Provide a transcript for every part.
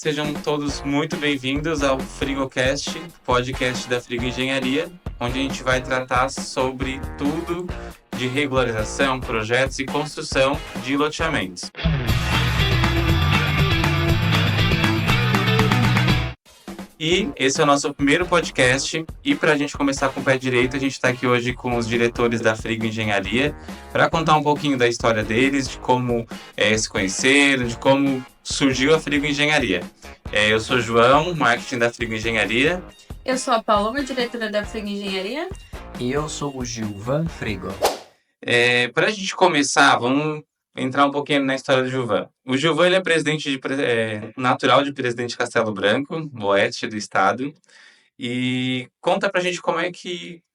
sejam todos muito bem-vindos ao Frigocast, podcast da Frigo Engenharia, onde a gente vai tratar sobre tudo de regularização, projetos e construção de loteamentos. E esse é o nosso primeiro podcast, e para a gente começar com o pé direito, a gente está aqui hoje com os diretores da Frigo Engenharia, para contar um pouquinho da história deles, de como se conheceram, de como surgiu a Frigo Engenharia. Eu sou o João, marketing da Frigo Engenharia. Eu sou a Paloma, diretora da Frigo Engenharia. E eu sou o Gilvan Frigo. Para a gente começar, vamos entrar um pouquinho na história do Gilvan. O Gilvan ele é presidente natural de Presidente Castelo Branco, no oeste do estado. E conta pra gente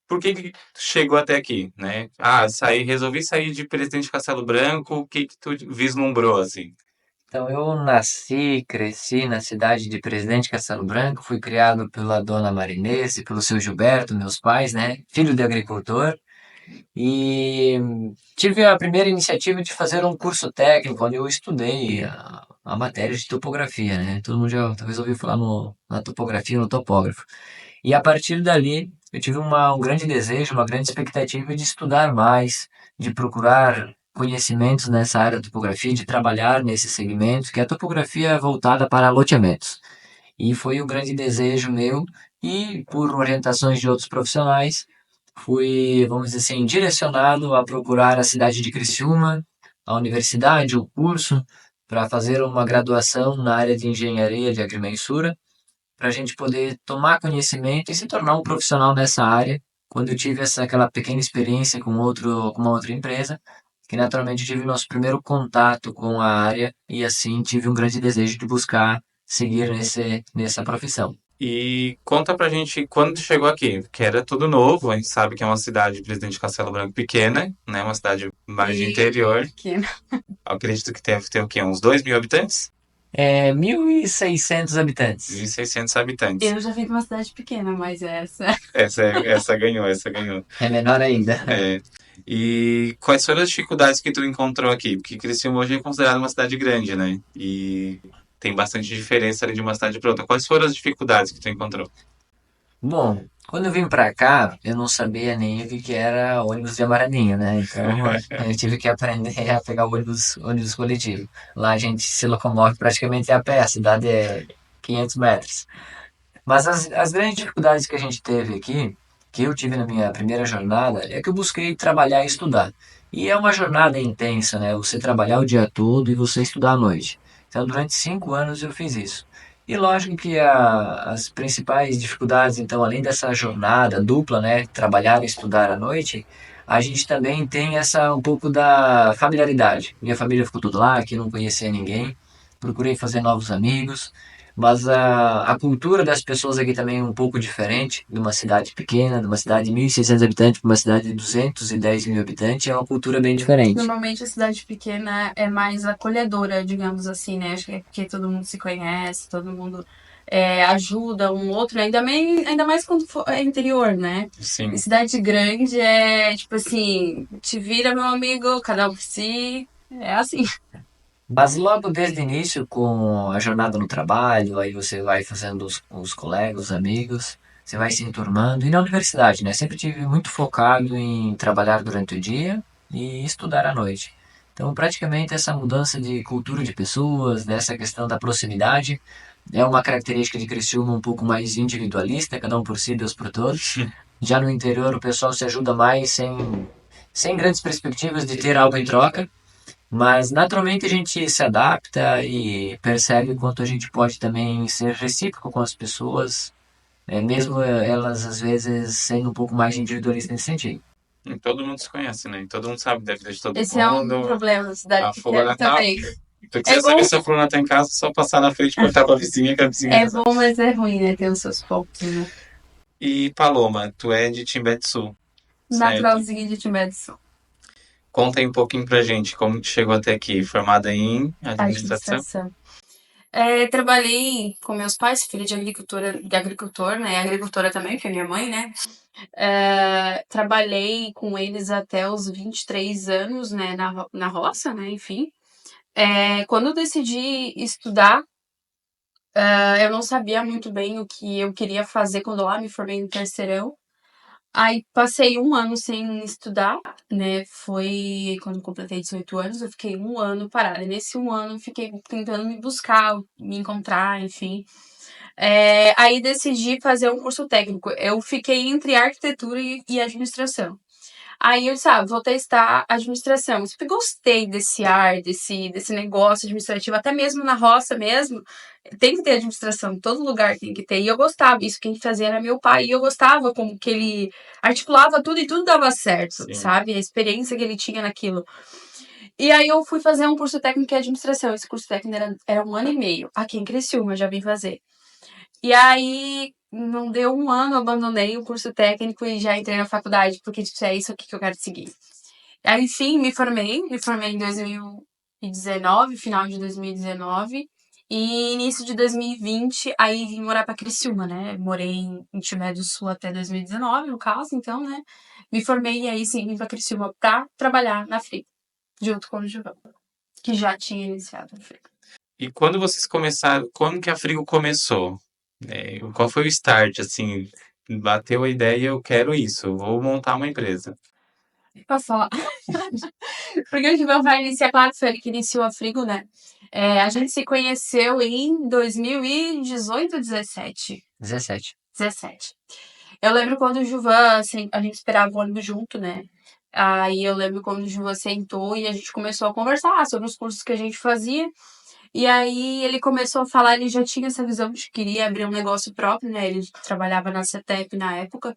por que chegou até aqui, né? Resolvi sair de Presidente Castelo Branco, o que tu vislumbrou, assim? Então, eu nasci, cresci na cidade de Presidente Castelo Branco, fui criado pela dona Marinês e pelo seu Gilberto, meus pais, né? Filho de agricultor. E tive a primeira iniciativa de fazer um curso técnico, onde eu estudei a matéria de topografia, né? Todo mundo já talvez ouviu falar na topografia, no topógrafo. E a partir dali, eu tive um grande desejo, uma grande expectativa de estudar mais, de procurar conhecimentos nessa área da topografia, de trabalhar nesse segmento, que é a topografia voltada para loteamentos. E foi um grande desejo meu, e por orientações de outros profissionais, fui, vamos dizer assim, direcionado a procurar a cidade de Criciúma, a universidade, o curso, para fazer uma graduação na área de engenharia de agrimensura, para a gente poder tomar conhecimento e se tornar um profissional nessa área. Quando eu tive aquela pequena experiência com uma outra empresa, que naturalmente tive nosso primeiro contato com a área e assim tive um grande desejo de buscar seguir nessa profissão. E conta pra gente quando tu chegou aqui, que era tudo novo, a gente sabe que é uma cidade, Presidente Castelo Branco, pequena, né? Uma cidade mais de interior. Pequena. Acredito que deve ter o quê? Uns 2.000 habitantes? 1.600 habitantes. 1.600 habitantes. Eu já vim de uma cidade pequena, mas essa... Essa ganhou. É menor ainda. E quais foram as dificuldades que tu encontrou aqui? Porque Criciúma hoje é considerada uma cidade grande, né? E tem bastante diferença ali de uma cidade para outra. Quais foram as dificuldades que tu encontrou? Bom, quando eu vim pra cá, eu não sabia nem o que era ônibus de amarelinha, né? Então eu tive que aprender a pegar o ônibus coletivo. Lá a gente se locomove praticamente a pé, a cidade é 500 metros. Mas as grandes dificuldades que a gente teve aqui, que eu tive na minha primeira jornada, é que eu busquei trabalhar e estudar. E é uma jornada intensa, né? Você trabalhar o dia todo e você estudar à noite. Então, durante 5 anos eu fiz isso. E lógico que as principais dificuldades, então, além dessa jornada dupla, né? Trabalhar e estudar à noite, a gente também tem um pouco da familiaridade. Minha família ficou tudo lá, aqui não conhecia ninguém. Procurei fazer novos amigos. Mas a cultura das pessoas aqui também é um pouco diferente, de uma cidade pequena, de uma cidade de 1.600 habitantes para uma cidade de 210 mil habitantes, é uma cultura bem diferente. Normalmente a cidade pequena é mais acolhedora, digamos assim, né? Acho que é porque todo mundo se conhece, todo mundo ajuda um outro, ainda mais quando é interior, né? Sim. E cidade grande é tipo assim, te vira meu amigo, cada um por si, é assim. Mas logo desde o início, com a jornada no trabalho, aí você vai fazendo os colegas, os amigos, você vai se enturmando. E na universidade, né? Sempre tive muito focado em trabalhar durante o dia e estudar à noite. Então, praticamente, essa mudança de cultura de pessoas, dessa questão da proximidade, é uma característica de Criciúma um pouco mais individualista, cada um por si, Deus por todos. Já no interior, o pessoal se ajuda mais sem grandes perspectivas de ter algo em troca. Mas naturalmente a gente se adapta e percebe o quanto a gente pode também ser recíproco com as pessoas, mesmo elas às vezes sendo um pouco mais individualistas nesse sentido. E todo mundo se conhece, né? Todo mundo sabe da vida de todo mundo. Esse é um problema da cidade pequena também. Tu quiser saber se a fulana tá em casa, só passar na frente e cortar pra vizinha, que a vizinha... É bom, mas é ruim, né? Tem os seus pontos, né? E Paloma, tu é de Timbé do Sul, certo? Naturalzinha de Timbé do Sul. Conta aí um pouquinho pra gente como tu chegou até aqui, formada em administração. Trabalhei com meus pais, filha de agricultor, né? Agricultora também, que é minha mãe, né? Trabalhei com eles até os 23 anos, né? Na roça, né? Enfim. Quando eu decidi estudar, Eu não sabia muito bem o que eu queria fazer quando lá me formei no terceirão. Aí passei um ano sem estudar, né? Foi quando eu completei 18 anos, eu fiquei um ano parada. E nesse um ano eu fiquei tentando me buscar, me encontrar, enfim. Aí decidi fazer um curso técnico. Eu fiquei entre arquitetura e administração. Aí eu disse, vou testar administração. Eu sempre gostei desse ar, desse negócio administrativo, até mesmo na roça mesmo, tem que ter administração, em todo lugar tem que ter. E eu gostava, isso quem fazia era meu pai, e eu gostava como que ele articulava tudo e tudo dava certo, Sim. sabe? A experiência que ele tinha naquilo. E aí eu fui fazer um curso técnico em administração. Esse curso técnico era um ano e meio, aqui em Criciúma, eu já vim fazer. E aí, não deu um ano, eu abandonei o curso técnico e já entrei na faculdade, porque tipo, é isso aqui que eu quero seguir. Aí, enfim, me formei em 2019, final de 2019. E início de 2020, aí vim morar pra Criciúma, né? Morei em Timbé do Sul até 2019, no caso, então, né? Me formei e aí sim vim pra Criciúma pra trabalhar na Frigo, junto com o Gilvão, que já tinha iniciado a Frigo. E quando vocês começaram, quando que a Frigo começou? Qual foi o start, assim, bateu a ideia, eu quero isso, vou montar uma empresa. Posso falar? Porque o Gilvão vai iniciar, claro, foi ele que iniciou a Frigo, né? A gente se conheceu em 2018 ou 17? 17. 17. Eu lembro quando o Gilvan, assim, a gente esperava o ônibus junto, né? Aí eu lembro quando o Gilvan sentou e a gente começou a conversar sobre os cursos que a gente fazia. E aí ele começou a falar, ele já tinha essa visão de que queria abrir um negócio próprio, né? Ele trabalhava na CETEP na época.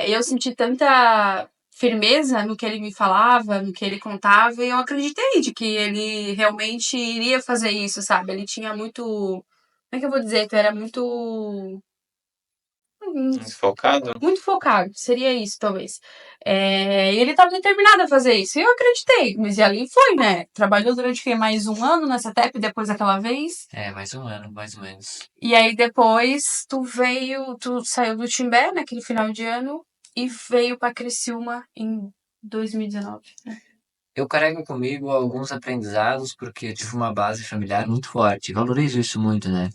Eu senti tanta firmeza no que ele me falava, no que ele contava, e eu acreditei de que ele realmente iria fazer isso, sabe? Ele tinha muito. Como é que eu vou dizer? Que era muito. Focado? Muito focado, seria isso, talvez. E ele estava determinado a fazer isso, e eu acreditei, mas e ali foi, né? Trabalhou durante mais um ano nessa TEP, depois daquela vez. Mais um ano, mais ou menos. E aí depois tu saiu do Timbé naquele final de ano e veio pra Criciúma em 2019. Eu carrego comigo alguns aprendizados porque eu tive uma base familiar muito forte. Valorizo isso muito, né?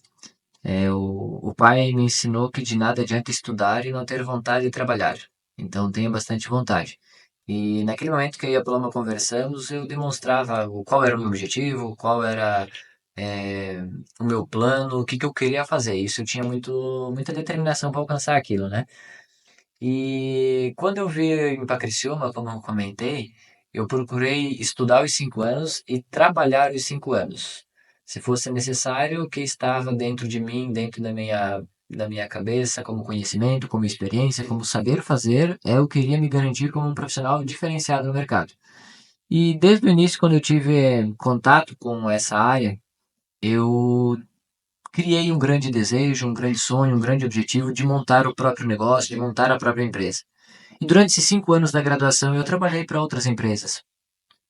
O pai me ensinou que de nada adianta estudar e não ter vontade de trabalhar. Então tenha bastante vontade. E naquele momento que eu e a Paloma conversamos, eu demonstrava qual era o meu objetivo, qual era o meu plano, o que eu queria fazer. Isso eu tinha muita determinação para alcançar aquilo, né? E quando eu vim para Criciúma, como eu comentei, eu procurei estudar os 5 anos e trabalhar os 5 anos. Se fosse necessário, o que estava dentro de mim, dentro da minha cabeça, como conhecimento, como experiência, como saber fazer, é o que iria me garantir como um profissional diferenciado no mercado. E desde o início, quando eu tive contato com essa área, eu criei um grande desejo, um grande sonho, um grande objetivo de montar o próprio negócio, de montar a própria empresa. E durante esses 5 anos da graduação eu trabalhei para outras empresas,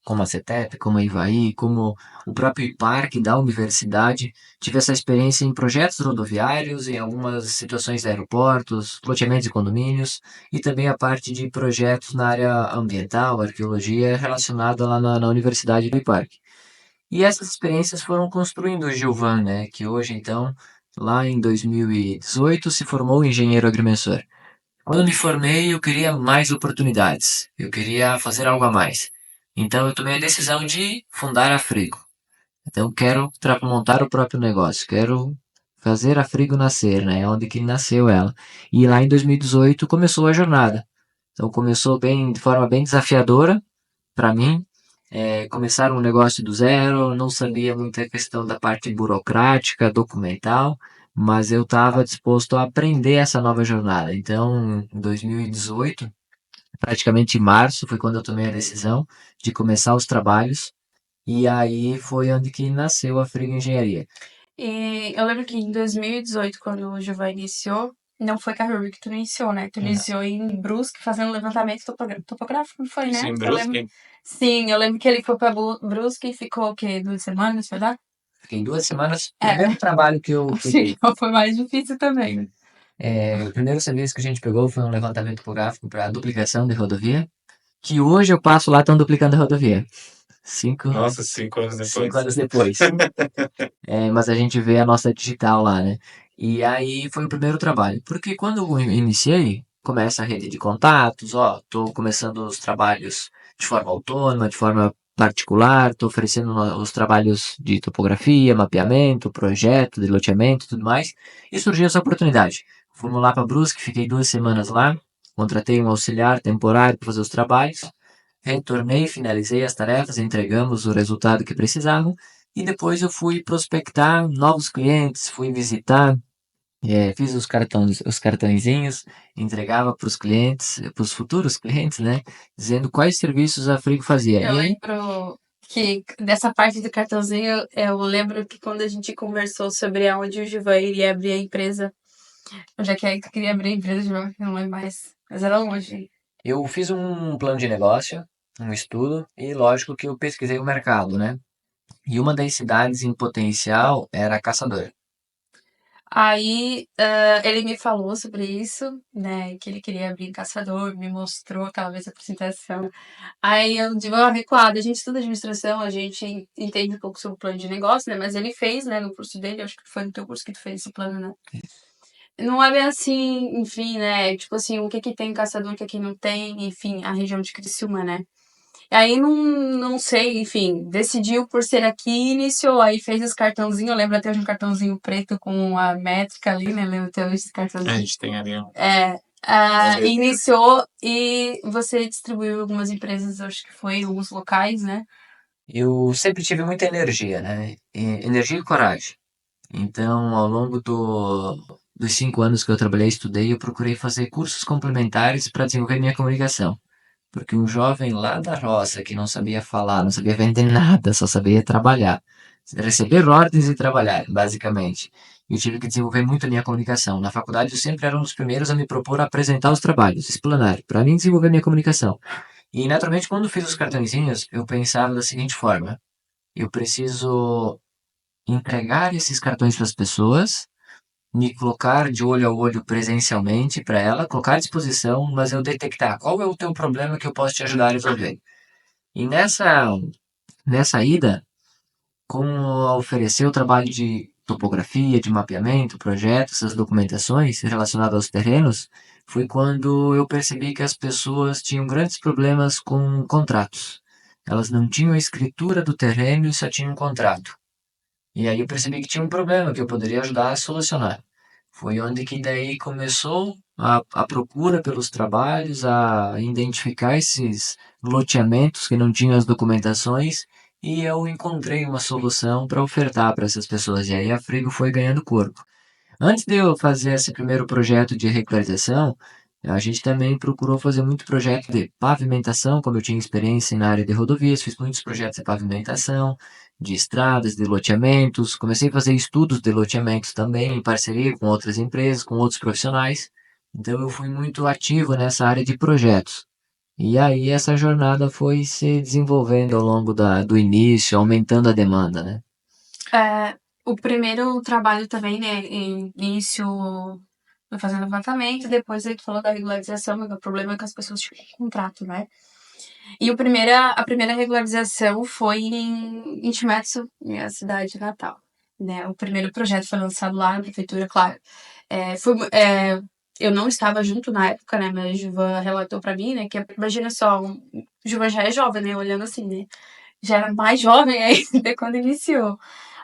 como a CETEP, como a Ivaí, como o próprio IPARC da universidade. Tive essa experiência em projetos rodoviários, em algumas situações de aeroportos, loteamentos e condomínios, e também a parte de projetos na área ambiental, arqueologia, relacionada lá na Universidade do IPARC. E essas experiências foram construindo o Gilvan, né, que hoje então, lá em 2018, se formou engenheiro agrimensor. Quando eu me formei, eu queria mais oportunidades, eu queria fazer algo a mais. Então eu tomei a decisão de fundar a Frigo. Então eu quero montar o próprio negócio, quero fazer a Frigo nascer, né, onde que nasceu ela. E lá em 2018 começou a jornada. Então começou de forma bem desafiadora para mim, começar um negócio do zero, não sabia muita questão da parte burocrática, documental, mas eu estava disposto a aprender essa nova jornada. Então, em 2018, praticamente em março, foi quando eu tomei a decisão de começar os trabalhos, e aí foi onde que nasceu a Frigo Engenharia. E eu lembro que em 2018, quando o Gilvan iniciou, não foi Carrefour que tu iniciou, né? Tu iniciou em Brusque, fazendo levantamento topográfico, não foi, né? Sim, Brusque. Sim, eu lembro que ele foi pra Brusque e ficou, o quê? 2 semanas, foi lá? Fiquei 2 semanas. O primeiro trabalho que eu Sim, foi mais difícil também. O primeiro serviço que a gente pegou foi um levantamento topográfico para duplicação de rodovia, que hoje eu passo lá, estão duplicando a rodovia. Cinco, Nossa, 5 anos 5 depois. anos depois. Mas a gente vê a nossa digital lá, né? E aí foi o primeiro trabalho. Porque quando eu iniciei, começa a rede de contatos, ó, tô começando os trabalhos de forma autônoma, de forma particular, tô oferecendo os trabalhos de topografia, mapeamento, projeto, de loteamento e tudo mais. E surgiu essa oportunidade. Fomos lá para Brusque, fiquei 2 semanas lá, contratei um auxiliar temporário para fazer os trabalhos, retornei, finalizei as tarefas, entregamos o resultado que precisavam. E depois eu fui prospectar novos clientes, fui visitar, fiz os cartõezinhos, entregava para os clientes, para os futuros clientes, né? Dizendo quais serviços a Frigo fazia. Eu E aí, lembro que dessa parte do cartãozinho, eu lembro que quando a gente conversou sobre aonde o Gilvan iria abrir a empresa, onde é que eu queria abrir a empresa, Gilvan, que eu não lembro mais. Mas era longe. eu fiz um plano de negócio, um estudo, e lógico que eu pesquisei o mercado, né? E uma das cidades em potencial era Caçador. Aí ele me falou sobre isso, né? Que ele queria abrir em Caçador, me mostrou aquela vez a apresentação. Aí eu dei uma recuada. A gente estuda administração, a gente entende um pouco sobre o plano de negócio, né? Mas ele fez, né, no curso dele, acho que foi no teu curso que tu fez esse plano, né? Não é bem assim, enfim, né? Tipo assim, o que que tem em Caçador, o que que não tem, enfim, a região de Criciúma, né? Aí não sei, enfim, decidiu por ser aqui, iniciou, aí fez esse cartãozinho, eu lembro até hoje um cartãozinho preto com a métrica ali, né? Lembro até hoje esse A cartãozinho. gente tem ali um. Iniciou e você distribuiu algumas empresas, acho que foi alguns locais, né? Eu sempre tive muita energia, né? Energia e coragem. Então, ao longo dos 5 anos que eu trabalhei e estudei, eu procurei fazer cursos complementares para desenvolver minha comunicação. Porque um jovem lá da roça que não sabia falar, não sabia vender nada, só sabia trabalhar. Receber ordens e trabalhar, basicamente. Eu tive que desenvolver muito a minha comunicação. Na faculdade eu sempre era um dos primeiros a me propor a apresentar os trabalhos, explanar, para mim desenvolver minha comunicação. E naturalmente, quando fiz os cartõezinhos, eu pensava da seguinte forma: eu preciso entregar esses cartões para as pessoas, me colocar de olho a olho presencialmente para ela, colocar à disposição, mas eu detectar qual é o teu problema que eu posso te ajudar a resolver. E nessa ida, como oferecer o trabalho de topografia, de mapeamento, projetos, essas documentações relacionadas aos terrenos, foi quando eu percebi que as pessoas tinham grandes problemas com contratos. Elas não tinham a escritura do terreno e só tinham um contrato. E aí eu percebi que tinha um problema que eu poderia ajudar a solucionar. Foi onde que daí começou a procura pelos trabalhos, a identificar esses loteamentos que não tinham as documentações e eu encontrei uma solução para ofertar para essas pessoas. E aí a Frigo foi ganhando corpo. Antes de eu fazer esse primeiro projeto de regularização, a gente também procurou fazer muito projeto de pavimentação, como eu tinha experiência na área de rodovias, fiz muitos projetos de pavimentação, de estradas, de loteamentos. Comecei a fazer estudos de loteamentos também, em parceria com outras empresas, com outros profissionais. Então eu fui muito ativo nessa área de projetos. E aí essa jornada foi se desenvolvendo ao longo do início, aumentando a demanda, né? O primeiro trabalho também, né? Início foi fazendo levantamento, depois ele falou da regularização, mas o problema é que as pessoas tinham um contrato, né? E a primeira regularização foi em Timetsu, minha cidade natal. Né? O primeiro projeto foi lançado lá na prefeitura, claro. Eu não estava junto na época, né? Mas a Juvan relatou pra mim, né? Que imagina só, o Juvan já é jovem, né? Olhando assim, né? Já era mais jovem ainda quando iniciou.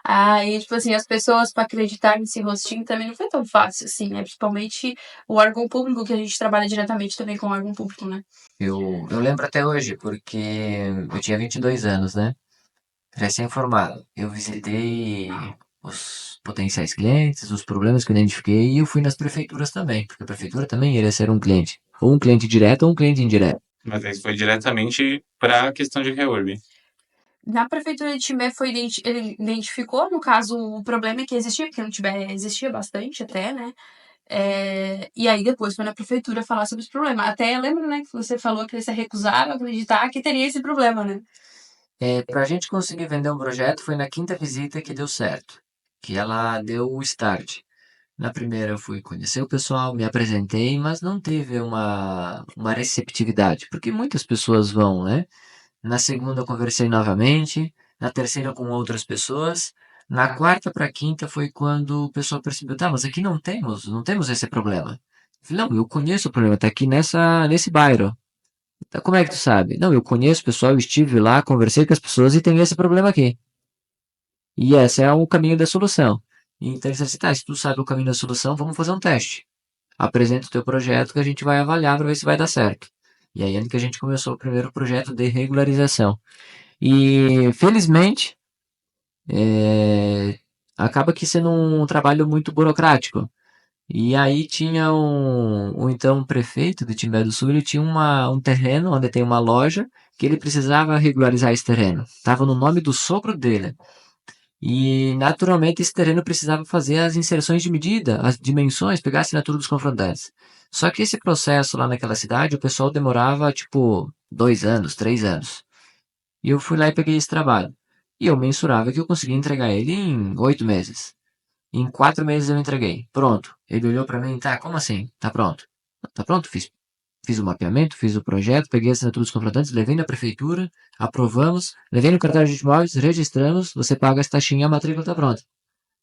Aí, tipo assim, as pessoas para acreditar nesse rostinho também não foi tão fácil, assim, né? Principalmente o órgão público, que a gente trabalha diretamente também com o órgão público, né? Eu lembro até hoje, porque eu tinha 22 anos, né? Recém-formado. Eu visitei os potenciais clientes, os problemas que eu identifiquei e eu fui nas prefeituras também, porque a prefeitura também iria ser um cliente. Ou um cliente direto ou um cliente indireto. Mas aí foi diretamente para a questão de reurb. Na prefeitura de Timbé ele identificou, no caso, o problema que existia, porque no Timbé existia bastante até, né? E aí depois foi na prefeitura falar sobre esse problema. Até lembro, né, que você falou que eles se recusaram a acreditar que teria esse problema, né? Para a gente conseguir vender um projeto foi na quinta visita que deu certo, que ela deu o start. Na primeira eu fui conhecer o pessoal, me apresentei, mas não teve uma receptividade, porque muitas pessoas vão, né? Na segunda eu conversei novamente. Na terceira com outras pessoas. Na quarta para quinta foi quando o pessoal percebeu, tá, mas aqui não temos esse problema. Eu falei, não, eu conheço o problema, tá aqui nesse bairro. Tá, como é que tu sabe? Não, eu conheço o pessoal, eu estive lá, conversei com as pessoas e tem esse problema aqui. E esse é o caminho da solução. Então ele disse assim, tá, se tu sabe o caminho da solução, vamos fazer um teste. Apresenta o teu projeto que a gente vai avaliar para ver se vai dar certo. E aí é que a gente começou o primeiro projeto de regularização. E felizmente acaba que sendo um trabalho muito burocrático. E aí tinha um então prefeito de Timbé do Sul, ele tinha um terreno onde tem uma loja que ele precisava regularizar esse terreno. Estava no nome do sogro dele. E naturalmente esse terreno precisava fazer as inserções de medida, as dimensões, pegar a assinatura dos confrontantes. Só que esse processo lá naquela cidade, o pessoal demorava tipo 2 anos, 3 anos. E eu fui lá e peguei esse trabalho. E eu mensurava que eu conseguia entregar ele em 8 meses. Em 4 meses eu entreguei. Pronto. Ele olhou para mim, tá, como assim? Tá pronto. Tá pronto, fiz o mapeamento, fiz o projeto, peguei a assinatura dos confrontantes, levei na prefeitura, aprovamos, levei no cartório de imóveis, registramos, você paga as taxinhas, a matrícula tá pronta.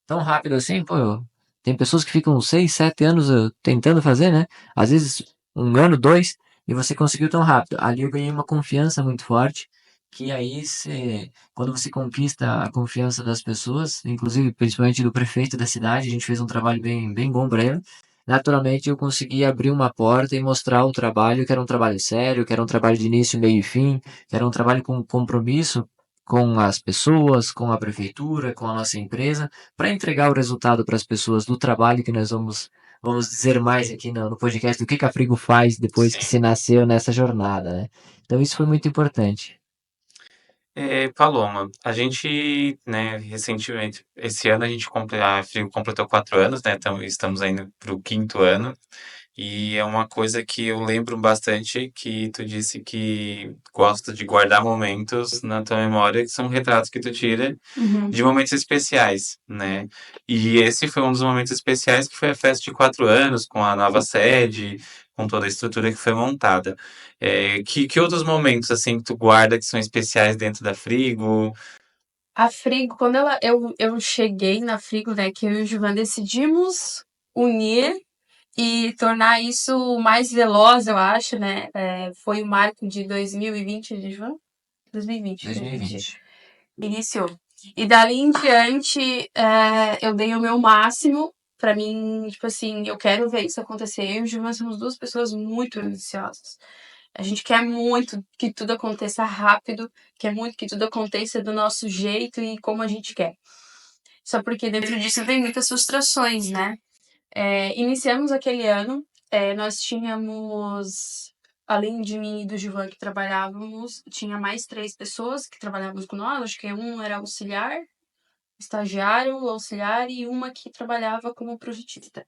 Tão rápido assim, pô, tem pessoas que ficam 6, 7 anos tentando fazer, né? Às vezes 1 ano, 2, e você conseguiu tão rápido. Ali eu ganhei uma confiança muito forte, que aí quando você conquista a confiança das pessoas, inclusive principalmente do prefeito da cidade, a gente fez um trabalho bem, bem bom para ele. Naturalmente eu consegui abrir uma porta e mostrar o trabalho, que era um trabalho sério, que era um trabalho de início, meio e fim, que era um trabalho com compromisso com as pessoas, com a prefeitura, com a nossa empresa, para entregar o resultado para as pessoas do trabalho que nós vamos dizer mais aqui no podcast, do que a Frigo faz depois que Sim. se nasceu nessa jornada, né? Então isso foi muito importante. Paloma, a gente, né, recentemente, esse ano a Frigo completou 4 anos, né? Então estamos indo para o quinto ano. E é uma coisa que eu lembro bastante que tu disse que gosta de guardar momentos na tua memória, que são retratos que tu tira Uhum. de momentos especiais, né? E esse foi um dos momentos especiais que foi a festa de 4 anos, com a nova sede, com toda a estrutura que foi montada. Que outros momentos, assim, que tu guarda que são especiais dentro da Frigo? A Frigo, quando eu cheguei na Frigo, né, que eu e o Gilvan decidimos unir e tornar isso mais veloz, eu acho, né? Foi o marco de 2020, de Gilvan? 2020 que a gente 2020. iniciou. E dali em diante, eu dei o meu máximo. Pra mim, tipo assim, eu quero ver isso acontecer. Eu e o Gilvan somos duas pessoas muito ambiciosas. A gente quer muito que tudo aconteça rápido, quer muito que tudo aconteça do nosso jeito e como a gente quer. Só porque dentro disso tem muitas frustrações, né? Iniciamos aquele ano, nós tínhamos, além de mim e do Gilvan que trabalhávamos, tinha mais 3 pessoas que trabalhavam com nós, acho que um era auxiliar, estagiário, auxiliar e uma que trabalhava como projetista.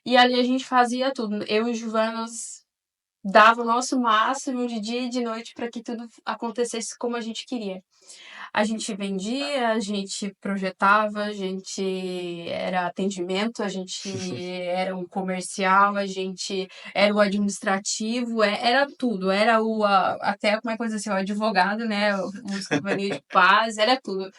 E ali a gente fazia tudo. Eu e o Gilvan, nós dava o nosso máximo de dia e de noite para que tudo acontecesse como a gente queria. A gente vendia, a gente projetava, a gente era atendimento, a gente era um comercial, a gente era o administrativo, era tudo, era até como é coisa assim, o advogado, né, o escrivania de paz, era tudo.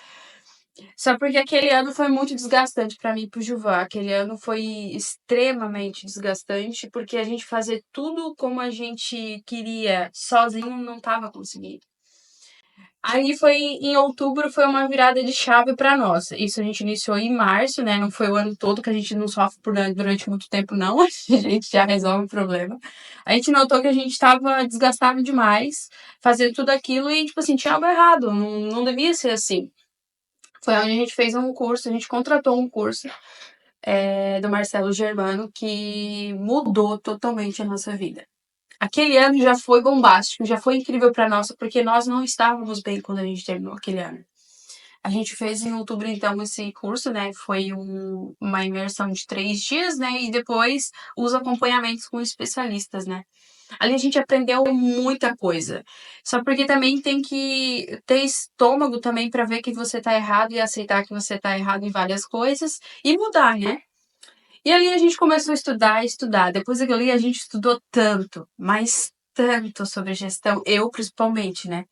Só porque aquele ano foi muito desgastante para mim e pro Gilvan. Aquele ano foi extremamente desgastante, porque a gente fazer tudo como a gente queria sozinho não tava conseguindo. Aí foi em outubro, foi uma virada de chave para nós. Isso a gente iniciou em março, né? Não foi o ano todo, que a gente não sofre durante muito tempo, não. A gente já resolve o problema. A gente notou que a gente estava desgastado demais, fazendo tudo aquilo e, tipo assim, tinha algo errado. Não devia ser assim. Foi onde a gente fez um curso, a gente contratou um curso do Marcelo Germano que mudou totalmente a nossa vida. Aquele ano já foi bombástico, já foi incrível para nós, porque nós não estávamos bem quando a gente terminou aquele ano. A gente fez em outubro, então, esse curso, né? Foi uma imersão de 3 dias, né? E depois os acompanhamentos com especialistas, né? Ali a gente aprendeu muita coisa. Só porque também tem que ter estômago também para ver que você tá errado e aceitar que você tá errado em várias coisas e mudar, né? E ali a gente começou a estudar, estudar. Depois daquilo ali a gente estudou tanto, mas tanto sobre gestão, eu principalmente, né?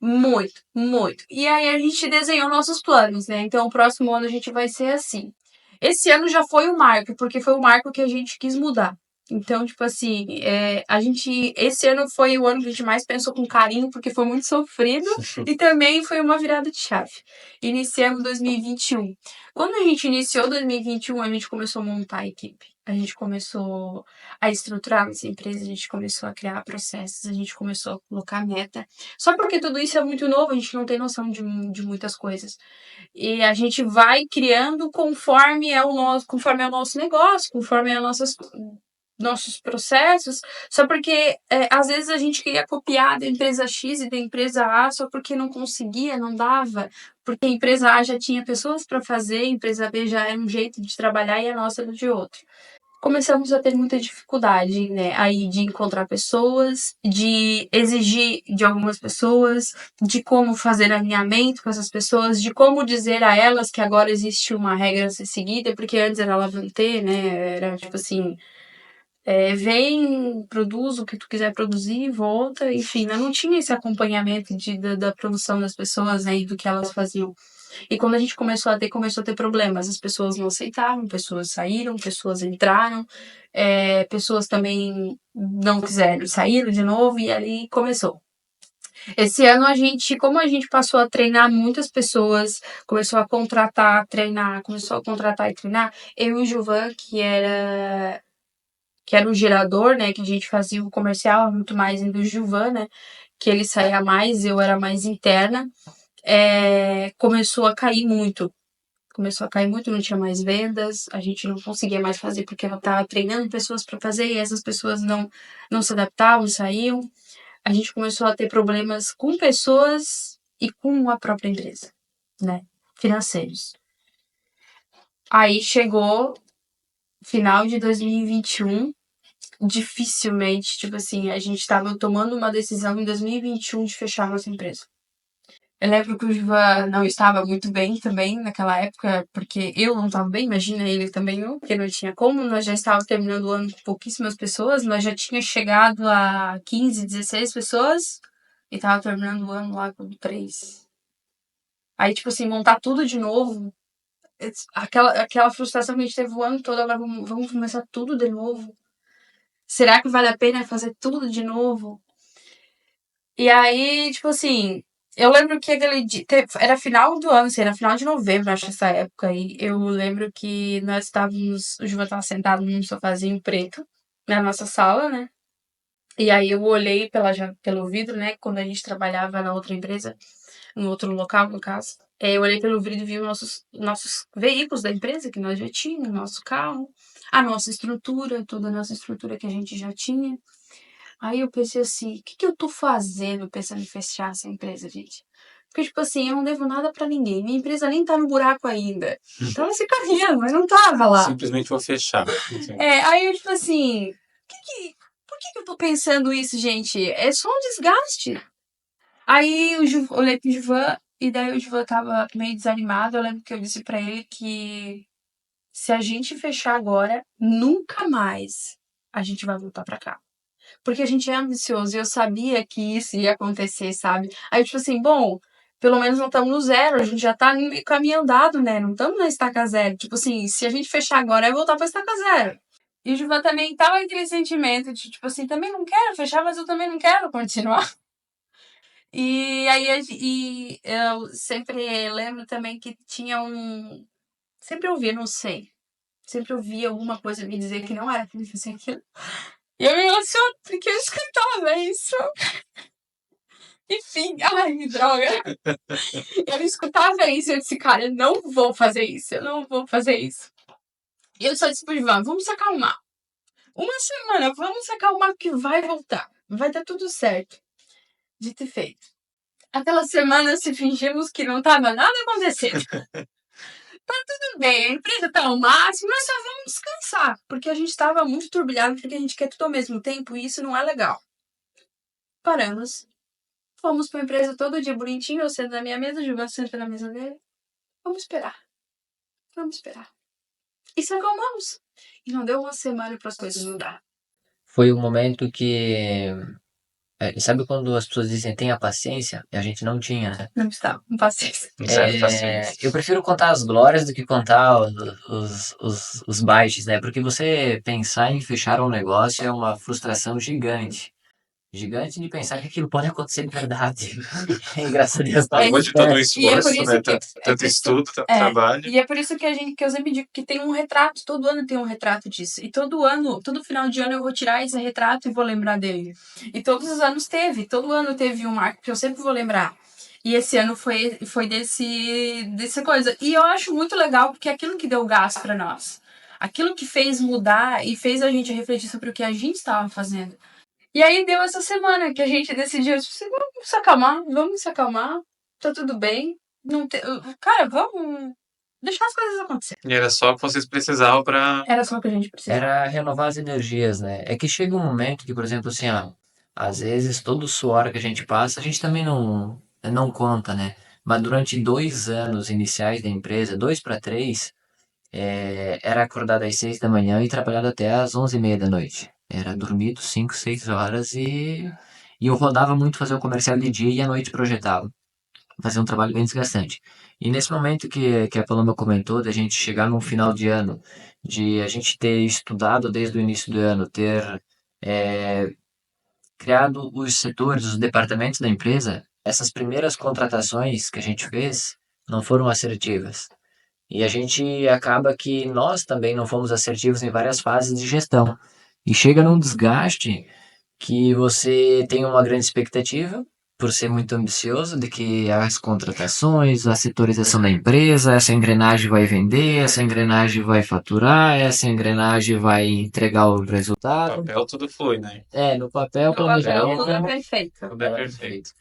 Muito, muito. E aí a gente desenhou nossos planos, né? Então o próximo ano a gente vai ser assim. Esse ano já foi o marco, porque foi o marco que a gente quis mudar. Então, tipo assim, esse ano foi o ano que a gente mais pensou com carinho, porque foi muito sofrido e também foi uma virada de chave. Iniciamos 2021. Quando a gente iniciou 2021, a gente começou a montar a equipe. A gente começou a estruturar nossa empresa, a gente começou a criar processos, a gente começou a colocar meta. Só porque tudo isso é muito novo, a gente não tem noção de muitas coisas. E a gente vai criando conforme é o nosso negócio, conforme é nossos processos, só porque às vezes a gente queria copiar da empresa X e da empresa A só porque não conseguia, não dava, porque a empresa A já tinha pessoas para fazer, a empresa B já era um jeito de trabalhar e a nossa era de outro. Começamos a ter muita dificuldade, né, aí de encontrar pessoas, de exigir de algumas pessoas, de como fazer alinhamento com essas pessoas, de como dizer a elas que agora existe uma regra a ser seguida, porque antes era lavantê, né, era tipo assim, vem, produz o que tu quiser produzir, volta, enfim, né, não tinha esse acompanhamento da produção das pessoas, né, e do que elas faziam. E quando a gente começou a ter problemas. As pessoas não aceitavam, pessoas saíram, pessoas entraram, pessoas também não quiseram, saíram de novo e ali começou. Esse ano como a gente passou a treinar muitas pessoas, começou a contratar, treinar, começou a contratar e treinar, eu e o Gilvan, que era o gerador, né, que a gente fazia o comercial, muito mais do Gilvan, né, que ele saía mais, eu era mais interna, começou a cair muito. Começou a cair muito, não tinha mais vendas, a gente não conseguia mais fazer porque eu estava treinando pessoas para fazer e essas pessoas não se adaptavam, saíam. A gente começou a ter problemas com pessoas e com a própria empresa, né? Financeiros. Aí chegou final de 2021, dificilmente, tipo assim, a gente estava tomando uma decisão em 2021 de fechar nossa empresa. Eu lembro que o Ivan não estava muito bem também naquela época, porque eu não estava bem, imagina ele também não, porque não tinha como. Nós já estávamos terminando o ano com pouquíssimas pessoas, nós já tinha chegado a 15, 16 pessoas e estava terminando o ano lá com 3. Aí, tipo assim, montar tudo de novo, aquela frustração que a gente teve o ano todo, agora vamos começar tudo de novo. Será que vale a pena fazer tudo de novo? E aí, tipo assim, eu lembro que aquele dia. Era final do ano, assim, era final de novembro, acho, essa época aí. Eu lembro que nós estávamos. O João estava sentado num sofazinho preto na nossa sala, né? E aí eu olhei pelo vidro, né? Quando a gente trabalhava na outra empresa, no outro local, no caso. Eu olhei pelo vidro e vi os nossos veículos da empresa que nós já tínhamos, nosso carro, a nossa estrutura, toda a nossa estrutura que a gente já tinha. Aí eu pensei assim, o que que eu tô fazendo pensando em fechar essa empresa, gente? Porque, tipo assim, eu não devo nada pra ninguém. Minha empresa nem tá no buraco ainda. Tava se caminhando, mas não tava lá. Simplesmente vou fechar. Aí eu, tipo assim, por que que eu tô pensando isso, gente? É só um desgaste. Aí eu olhei pro Gilvan, e daí o Gilvan tava meio desanimado. Eu lembro que eu disse pra ele que se a gente fechar agora, nunca mais a gente vai voltar pra cá. Porque a gente é ambicioso e eu sabia que isso ia acontecer, sabe? Aí, tipo assim, bom, pelo menos não estamos no zero, a gente já tá no caminho andado, né? Não estamos na estaca zero. Tipo assim, se a gente fechar agora, é voltar pra estaca zero. E o Juvan também tava aquele sentimento de, tipo assim, também não quero fechar, mas eu também não quero continuar. E aí, eu sempre lembro também que tinha um. Sempre ouvia, não sei. Sempre ouvia alguma coisa me dizer que não era pra mim fazer aquilo. E eu me emociono porque eu escutava isso. Enfim, ai, droga. Eu escutava isso e eu disse, cara, eu não vou fazer isso, eu não vou fazer isso. E eu só disse pro Ivan, vamos se acalmar. Uma semana, vamos se acalmar que vai voltar. Vai dar tudo certo. Dito e feito. Aquela semana, se fingimos que não tava nada acontecendo. Tá tudo bem, a empresa tá ao máximo, nós só vamos descansar. Porque a gente tava muito turbilhado, porque a gente quer tudo ao mesmo tempo e isso não é legal. Paramos. Fomos pra empresa todo dia bonitinho, eu sento na minha mesa, o Gilvan senta na mesa dele. Vamos esperar. Vamos esperar. E se acalmamos. E não deu uma semana para as coisas mudar. Foi um momento que Sabe quando as pessoas dizem tenha paciência? A gente não tinha, né? Não estava, não paciência. Zero paciência. Eu prefiro contar as glórias do que contar os baixos, né? Porque você pensar em fechar um negócio é uma frustração gigante. Gigante de pensar que aquilo pode acontecer de verdade. E graças a Deus tá Depois de todo o acontecendo. E é por esforço, isso né? que Tanto estudo, tanto trabalho. e é por isso que que eu sempre digo que tem um retrato, todo ano tem um retrato disso. E todo ano, todo final de ano eu vou tirar esse retrato e vou lembrar dele. E todos os anos todo ano teve um marco que eu sempre vou lembrar. E esse ano foi dessa coisa. E eu acho muito legal porque é aquilo que deu gás pra nós. Aquilo que fez mudar e fez a gente refletir sobre o que a gente estava fazendo. E aí deu essa semana que a gente decidiu, tipo, assim, vamos se acalmar, tá tudo bem. Não te... Cara, vamos deixar as coisas acontecerem. E era só o que vocês precisavam pra. Era só o que a gente precisava. Era renovar as energias, né? É que chega um momento que, por exemplo, assim, ó, às vezes todo o suor que a gente passa, a gente também não conta, né? Mas durante 2 anos iniciais da empresa, 2 para 3, era acordado às 6 da manhã e trabalhado até às 11h30 da noite. Era dormido 5, 6 horas e eu rodava muito fazer o comercial de dia e à noite projetava. Fazia um trabalho bem desgastante. E nesse momento que a Paloma comentou, da gente chegar num final de ano, de a gente ter estudado desde o início do ano, ter criado os setores, os departamentos da empresa, essas primeiras contratações que a gente fez não foram assertivas. E a gente acaba que nós também não fomos assertivos em várias fases de gestão. E chega num desgaste que você tem uma grande expectativa, por ser muito ambicioso, de que as contratações, a setorização da empresa, essa engrenagem vai vender, essa engrenagem vai faturar, essa engrenagem vai entregar o No resultado. papel tudo flui, né? No papel, No papel, tudo é planejamento, perfeito. Tudo é perfeito.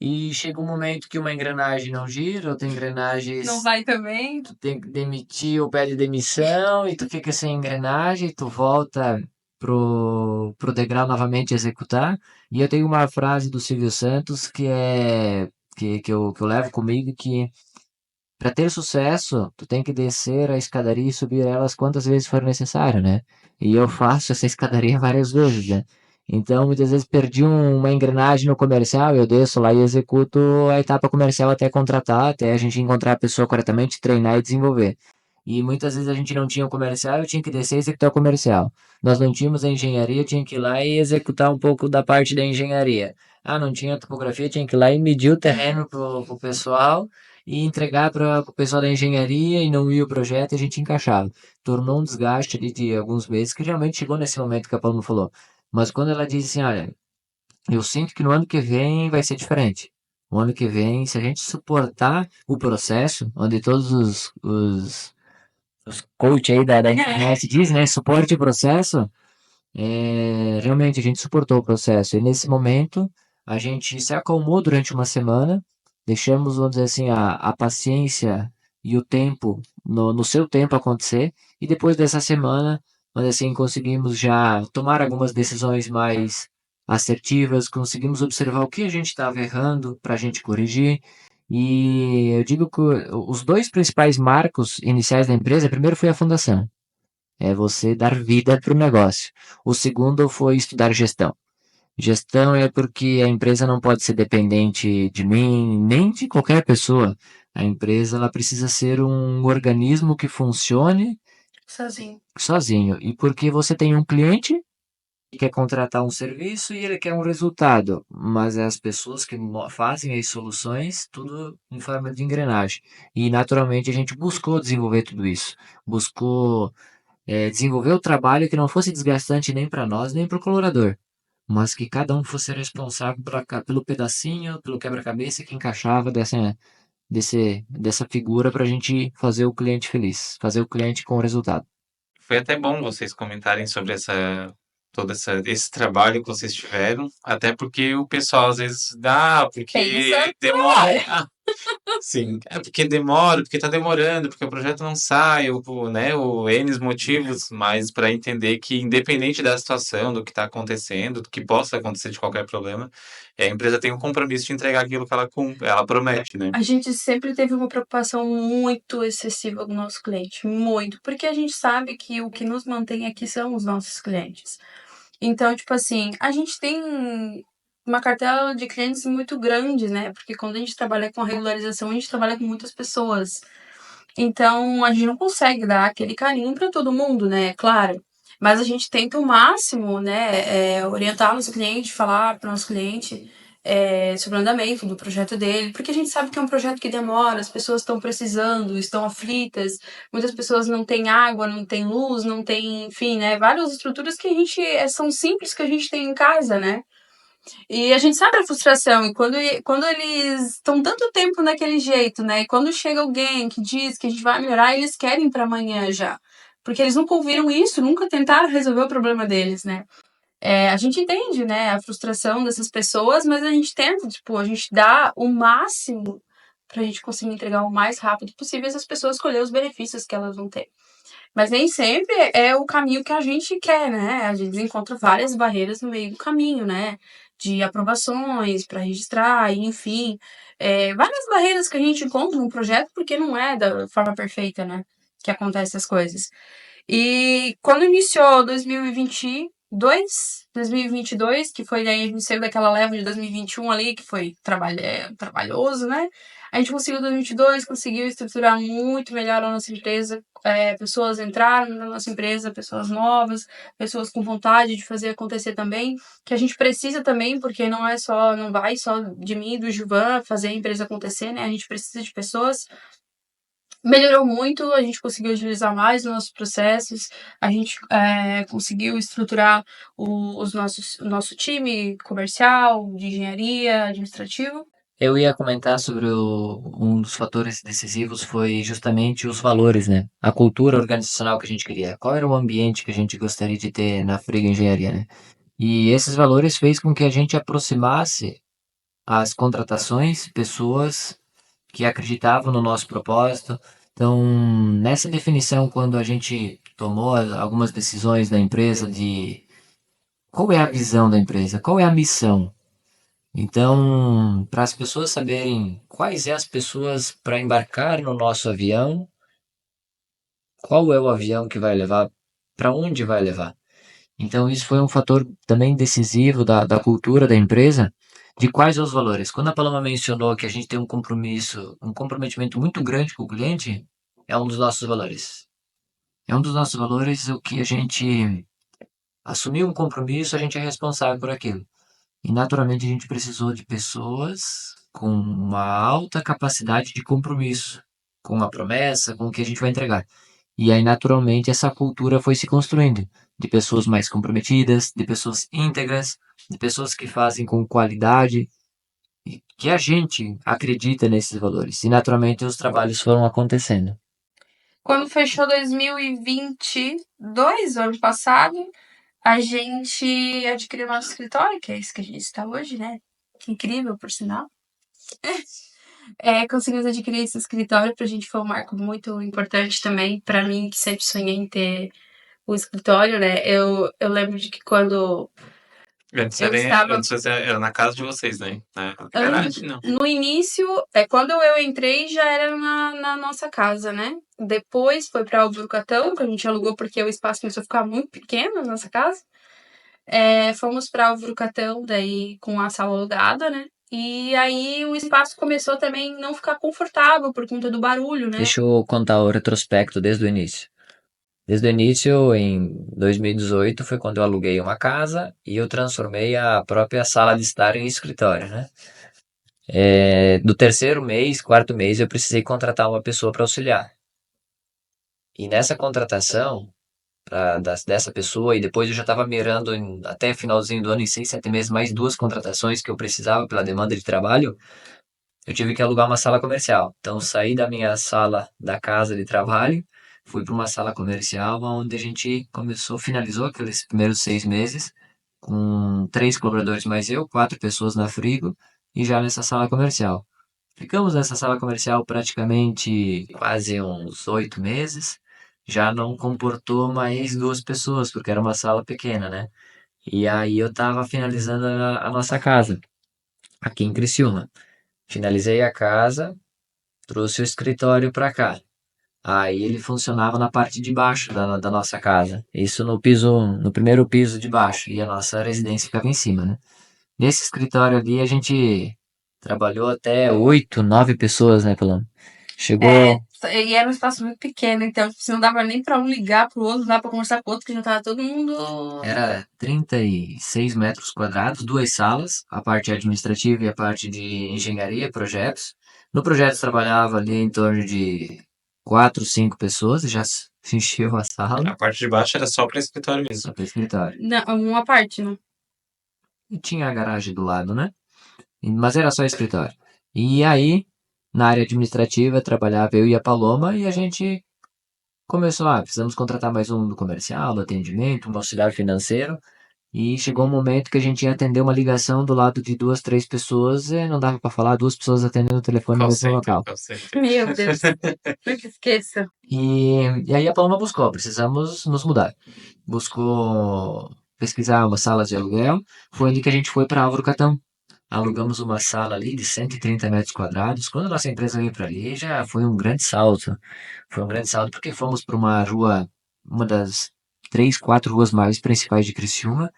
e chega um momento que uma engrenagem não gira, outra engrenagem Não vai também. tu tem que demitir ou pede demissão e tu fica sem engrenagem, tu volta pro degrau novamente executar. E eu tenho uma frase do Silvio Santos que eu levo comigo que para ter sucesso, tu tem que descer a escadaria e subir elas quantas vezes for necessário, né? E eu faço essa escadaria várias vezes, né? Então, muitas vezes perdi uma engrenagem no comercial, eu desço lá e executo a etapa comercial até contratar, até a gente encontrar a pessoa corretamente, treinar e desenvolver. E muitas vezes a gente não tinha o comercial, eu tinha que descer e executar o comercial. Nós não tínhamos a engenharia, eu tinha que ir lá e executar um pouco da parte da engenharia. Ah, não tinha a topografia, eu tinha que ir lá e medir o terreno pro pessoal e entregar para o pessoal da engenharia e não ia o projeto e a gente encaixava. Tornou um desgaste ali de alguns meses, que realmente chegou nesse momento que a Paloma falou. Mas quando ela disse assim, olha, eu sinto que no ano que vem vai ser diferente. O ano que vem, se a gente suportar o processo, onde todos os coaches aí da internet dizem, né, suporte o processo, realmente a gente suportou o processo. E nesse momento, a gente se acalmou durante uma semana, deixamos, vamos dizer assim, a paciência e o tempo, no seu tempo acontecer, e depois dessa semana, vamos dizer assim, conseguimos já tomar algumas decisões mais assertivas, conseguimos observar o que a gente estava errando para a gente corrigir. E eu digo que os dois principais marcos iniciais da empresa, primeiro foi a fundação. É você dar vida para o negócio. O segundo foi estudar gestão. Gestão é porque a empresa não pode ser dependente de mim, nem de qualquer pessoa. A empresa ela precisa ser um organismo que funcione Sozinho. sozinho. E porque você tem um cliente que quer contratar um serviço e ele quer um resultado, mas é as pessoas que fazem as soluções, tudo em forma de engrenagem. E naturalmente a gente buscou desenvolver tudo isso. Buscou desenvolver o trabalho que não fosse desgastante nem para nós, nem para o colaborador, mas que cada um fosse responsável pelo pedacinho, pelo quebra-cabeça que encaixava dessa figura para a gente fazer o cliente feliz, fazer o cliente com o resultado. Foi até bom vocês comentarem sobre esse trabalho que vocês tiveram, até porque o pessoal às vezes dá, porque Pensa. demora. Sim, é porque demora, porque tá demorando, porque o projeto não sai, né, o N motivos, mas para entender que independente da situação, do que está acontecendo, do que possa acontecer de qualquer problema, a empresa tem um compromisso de entregar aquilo que ela cumpre, ela promete, né? A gente sempre teve uma preocupação muito excessiva com o nosso cliente, muito, porque a gente sabe que o que nos mantém aqui são os nossos clientes. Então, tipo assim, a gente tem uma cartela de clientes muito grande, né? Porque quando a gente trabalha com a regularização, a gente trabalha com muitas pessoas. Então, a gente não consegue dar aquele carinho para todo mundo, né? Claro. Mas a gente tenta o máximo, né? Orientar nosso cliente, falar para o nosso cliente sobre o andamento do projeto dele, porque a gente sabe que é um projeto que demora, as pessoas estão precisando, estão aflitas, muitas pessoas não têm água, não têm luz, não têm, enfim, né? Várias estruturas que a gente são simples que a gente tem em casa, né? E a gente sabe a frustração, e quando eles estão tanto tempo naquele jeito, né? E quando chega alguém que diz que a gente vai melhorar, eles querem para amanhã já. Porque eles nunca ouviram isso, nunca tentaram resolver o problema deles, né? A gente entende, né, a frustração dessas pessoas, mas a gente tenta, tipo, a gente dá o máximo pra gente conseguir entregar o mais rápido possível e essas pessoas colher os benefícios que elas vão ter. Mas nem sempre é o caminho que a gente quer, né? A gente encontra várias barreiras no meio do caminho, né? De aprovações para registrar, enfim. Várias barreiras que a gente encontra num projeto porque não é da forma perfeita, né? Que acontecem as coisas. E quando iniciou 2022, que foi daí a gente saiu daquela leva de 2021 ali, que foi trabalhoso, né? A gente conseguiu 2022, conseguiu estruturar muito melhor a nossa empresa. Pessoas entraram na nossa empresa, pessoas novas, pessoas com vontade de fazer acontecer também, que a gente precisa também, porque não vai só de mim e do Gilvan fazer a empresa acontecer, né? A gente precisa de pessoas. Melhorou muito, a gente conseguiu agilizar mais os nossos processos, a gente conseguiu estruturar o nosso time comercial, de engenharia, administrativo. Eu ia comentar sobre um dos fatores decisivos foi justamente os valores, né? A cultura organizacional que a gente queria. Qual era o ambiente que a gente gostaria de ter na Friga Engenharia, né? E esses valores fez com que a gente aproximasse as contratações, pessoas que acreditavam no nosso propósito. Então, nessa definição, quando a gente tomou algumas decisões da empresa de qual é a visão da empresa, qual é a missão. Então, para as pessoas saberem quais é as pessoas para embarcar no nosso avião, qual é o avião que vai levar, para onde vai levar. Então, isso foi um fator também decisivo da cultura da empresa, de quais os valores. Quando a Paloma mencionou que a gente tem um compromisso, um comprometimento muito grande com o cliente, é um dos nossos valores. É um dos nossos valores o que a gente assumir um compromisso, a gente é responsável por aquilo. E naturalmente a gente precisou de pessoas com uma alta capacidade de compromisso, com a promessa, com o que a gente vai entregar. E aí naturalmente essa cultura foi se construindo, de pessoas mais comprometidas, de pessoas íntegras, de pessoas que fazem com qualidade, e que a gente acredita nesses valores. E naturalmente os trabalhos foram acontecendo. Quando fechou 2022, ano passado, a gente adquiriu nosso escritório, que é esse que a gente está hoje, né? Que incrível, por sinal. Conseguimos adquirir esse escritório, pra gente foi um marco muito importante também, pra mim, que sempre sonhei em ter o escritório, né? Eu lembro de que quando Antes eu era, estava. era na casa de vocês, né? Na Antes, garagem, não. no início, quando eu entrei, já era na nossa casa, né? Depois foi para Alvorcatão, que a gente alugou porque o espaço começou a ficar muito pequeno na nossa casa. Fomos para Alvorcatão, daí com a sala alugada, né? E aí o espaço começou também a não ficar confortável por conta do barulho, né? Deixa eu contar o retrospecto desde o início. Desde o início, em 2018, foi quando eu aluguei uma casa e eu transformei a própria sala de estar em escritório, né? Do terceiro mês, quarto mês, eu precisei contratar uma pessoa para auxiliar. E nessa contratação dessa pessoa, e depois eu já estava mirando até finalzinho do ano, em 6, 7 meses, mais duas contratações que eu precisava pela demanda de trabalho, eu tive que alugar uma sala comercial. Então, saí da minha sala da casa de trabalho, fui para uma sala comercial, onde a gente finalizou aqueles primeiros 6 meses, com 3 colaboradores mais eu, 4 pessoas na Frigo, e já nessa sala comercial. Ficamos nessa sala comercial praticamente quase uns 8 meses. Já não comportou mais 2 pessoas, porque era uma sala pequena, né? E aí eu tava finalizando a nossa casa, aqui em Criciúma. Finalizei a casa, trouxe o escritório para cá. Aí ele funcionava na parte de baixo da nossa casa. Isso no primeiro piso de baixo. E a nossa residência ficava em cima, né? Nesse escritório ali a gente trabalhou até 8, 9 pessoas, né, Paloma? Chegou, E era um espaço muito pequeno, então tipo, não dava nem pra um ligar pro outro, não dava pra conversar com o outro, que já tava todo mundo. era 36 metros quadrados, duas salas, a parte administrativa e a parte de engenharia, projetos. No projeto trabalhava ali em torno de 4, 5 pessoas, e já se encheu a sala, A parte de baixo era só para escritório mesmo. só para escritório. Não, uma parte, né? E tinha a garagem do lado, né? Mas era só escritório. E aí, na área administrativa, trabalhava eu e a Paloma e a gente começou, precisamos contratar mais um do comercial, do atendimento, um auxiliar financeiro. E chegou um momento que a gente ia atender uma ligação do lado de 2, 3 pessoas e não dava para falar, 2 pessoas atendendo o telefone no Call mesmo center, local. call center. Meu Deus, nunca esqueça. E aí a Paloma buscou, precisamos nos mudar. Buscou pesquisar umas salas de aluguel, foi ali que a gente foi para Álvaro Catão. Alugamos uma sala ali de 130 metros quadrados. Quando a nossa empresa veio para ali, já foi um grande salto. Foi um grande salto porque fomos para uma rua, uma das 3, 4 ruas mais principais de Criciúma.